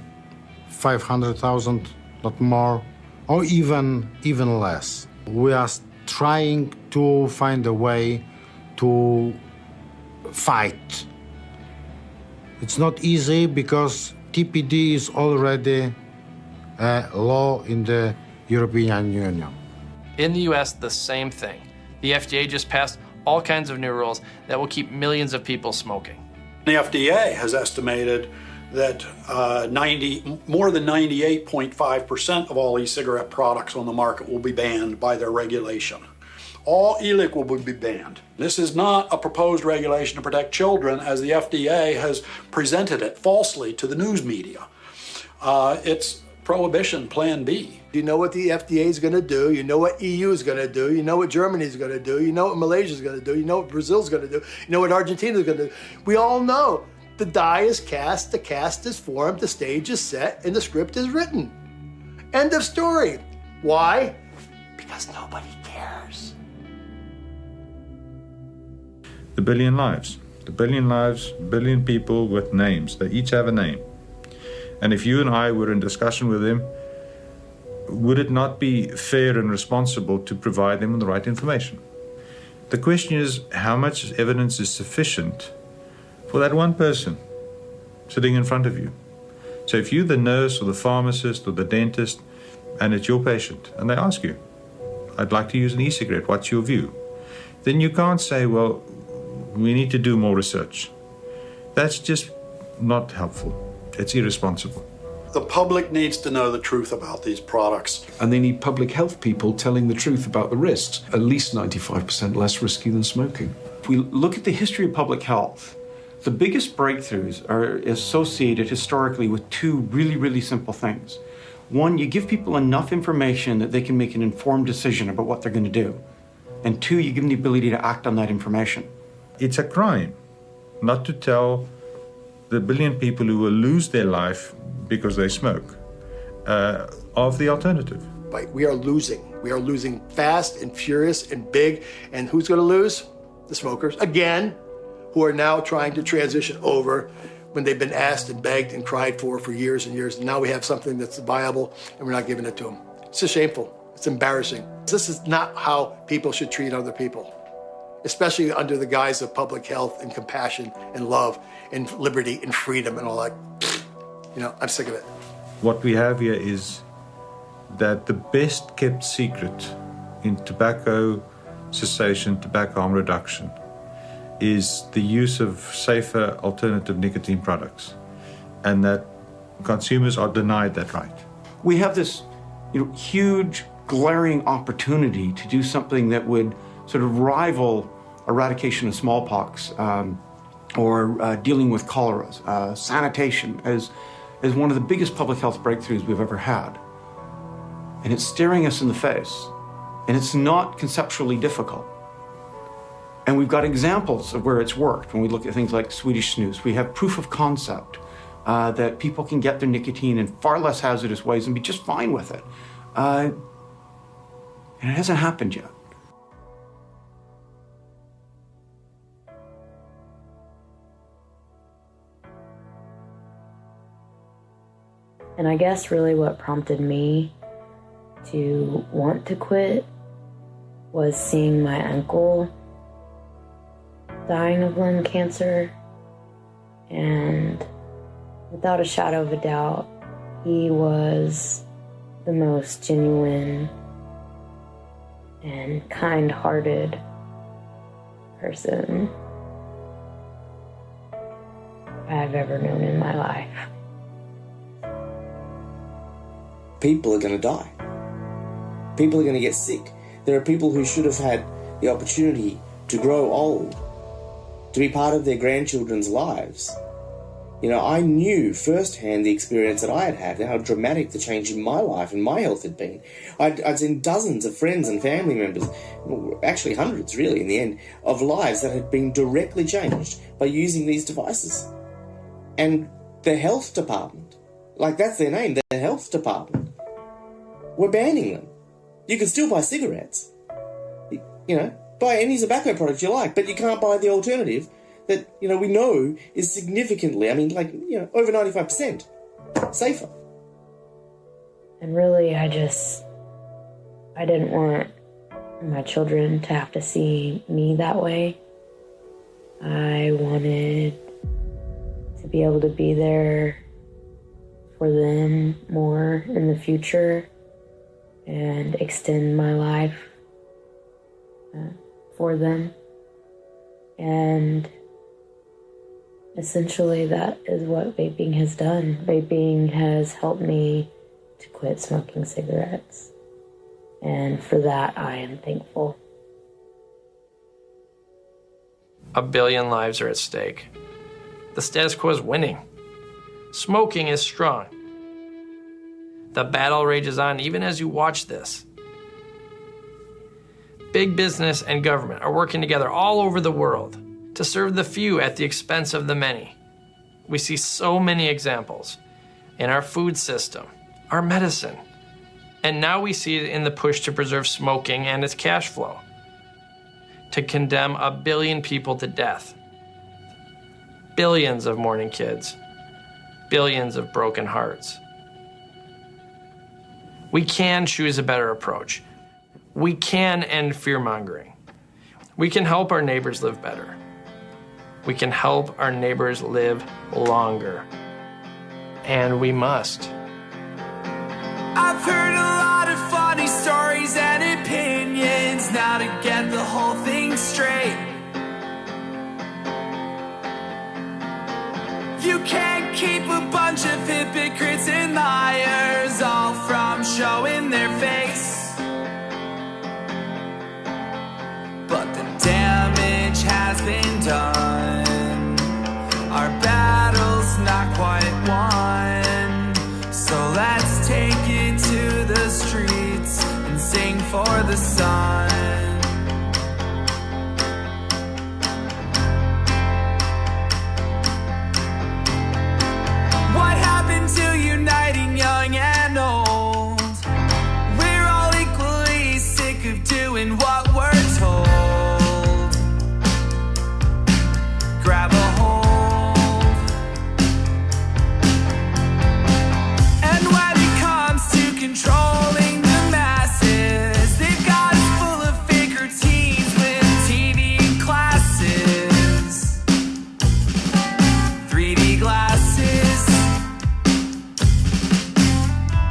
500,000, not more, or even less. We are trying to find a way to fight. It's not easy because TPD is already a law in the European Union. In the US, the same thing. The FDA just passed all kinds of new rules that will keep millions of people smoking. The FDA has estimated that more than 98.5% of all e-cigarette products on the market will be banned by their regulation. All e-liquid will be banned. This is not a proposed regulation to protect children as the FDA has presented it falsely to the news media. It's Prohibition Plan B. You know what the FDA is going to do. You know what EU is going to do. You know what Germany is going to do. You know what Malaysia is going to do. You know what Brazil is going to do. You know what Argentina is going to do. We all know the die is cast, the cast is formed, the stage is set, and the script is written. End of story. Why? Because nobody cares. The billion lives, billion people with names. They each have a name. And if you and I were in discussion with them, would it not be fair and responsible to provide them with the right information? The question is, how much evidence is sufficient for that one person sitting in front of you? So if you're the nurse or the pharmacist or the dentist and it's your patient and they ask you, I'd like to use an e-cigarette, what's your view? Then you can't say, well, we need to do more research. That's just not helpful. It's irresponsible. The public needs to know the truth about these products. And they need public health people telling the truth about the risks. At least 95% less risky than smoking. If we look at the history of public health, the biggest breakthroughs are associated historically with two really simple things. One, you give people enough information that they can make an informed decision about what they're going to do. And two, you give them the ability to act on that information. It's a crime not to tell the billion people who will lose their life because they smoke of the alternative. We are losing. We are losing fast and furious and big. And who's going to lose? The smokers, again, who are now trying to transition over when they've been asked and begged and cried for years and years. And now we have something that's viable and we're not giving it to them. It's just shameful. It's embarrassing. This is not how people should treat other people, especially under the guise of public health and compassion and love and liberty and freedom and all that. You know, I'm sick of it. What we have here is that the best kept secret in tobacco cessation, tobacco harm reduction, is the use of safer alternative nicotine products, and that consumers are denied that right. We have this huge, glaring opportunity to do something that would sort of rival eradication of smallpox or dealing with cholera, sanitation as one of the biggest public health breakthroughs we've ever had. And it's staring us in the face. And it's not conceptually difficult. And we've got examples of where it's worked. When we look at things like Swedish snus, we have proof of concept that people can get their nicotine in far less hazardous ways and be just fine with it. And it hasn't happened yet. And I guess really what prompted me to want to quit was seeing my uncle dying of lung cancer. And without a shadow of a doubt, he was the most genuine and kind-hearted person I've ever known in my life. People are going to die. People are going to get sick. There are people who should have had the opportunity to grow old, to be part of their grandchildren's lives, You know, I knew firsthand the experience that I had had and how dramatic the change in my life and my health had been. I'd seen dozens of friends and family members, actually hundreds really in the end, of lives that had been directly changed by using these devices. And the health department, like that's their name, the health department, we're banning them. You can still buy cigarettes, you know, buy any tobacco product you like, but you can't buy the alternative that, you know, we know is significantly, I mean, like, you know, over 95% safer. And really, I didn't want my children to have to see me that way. I wanted to be able to be there for them more in the future and extend my life for them. And essentially, that is what vaping has done. Vaping has helped me to quit smoking cigarettes. And for that, I am thankful. 1 billion lives are at stake. The status quo is winning. Smoking is strong. The battle rages on even as you watch this. Big business and government are working together all over the world to serve the few at the expense of the many. We see so many examples in our food system, our medicine, and now we see it in the push to preserve smoking and its cash flow, to condemn 1 billion people to death, billions of mourning kids, billions of broken hearts. We can choose a better approach. We can end fear-mongering. We can help our neighbors live better. We can help our neighbors live longer. And we must. I've heard a lot of funny stories and opinions. Now to get the whole thing straight, you can't keep a bunch of hypocrites and liars all from showing their face. But the damage has been done. Our battle's not quite won. So let's take it to the streets and sing for the sun. What happened to uniting young and old? We're all equally sick of doing what we're told. Grab a hold. And when it comes to controlling the masses, they've got us full of faker teens with TV classes, 3D glasses.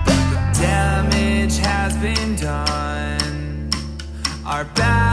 But the damage has been done. Our back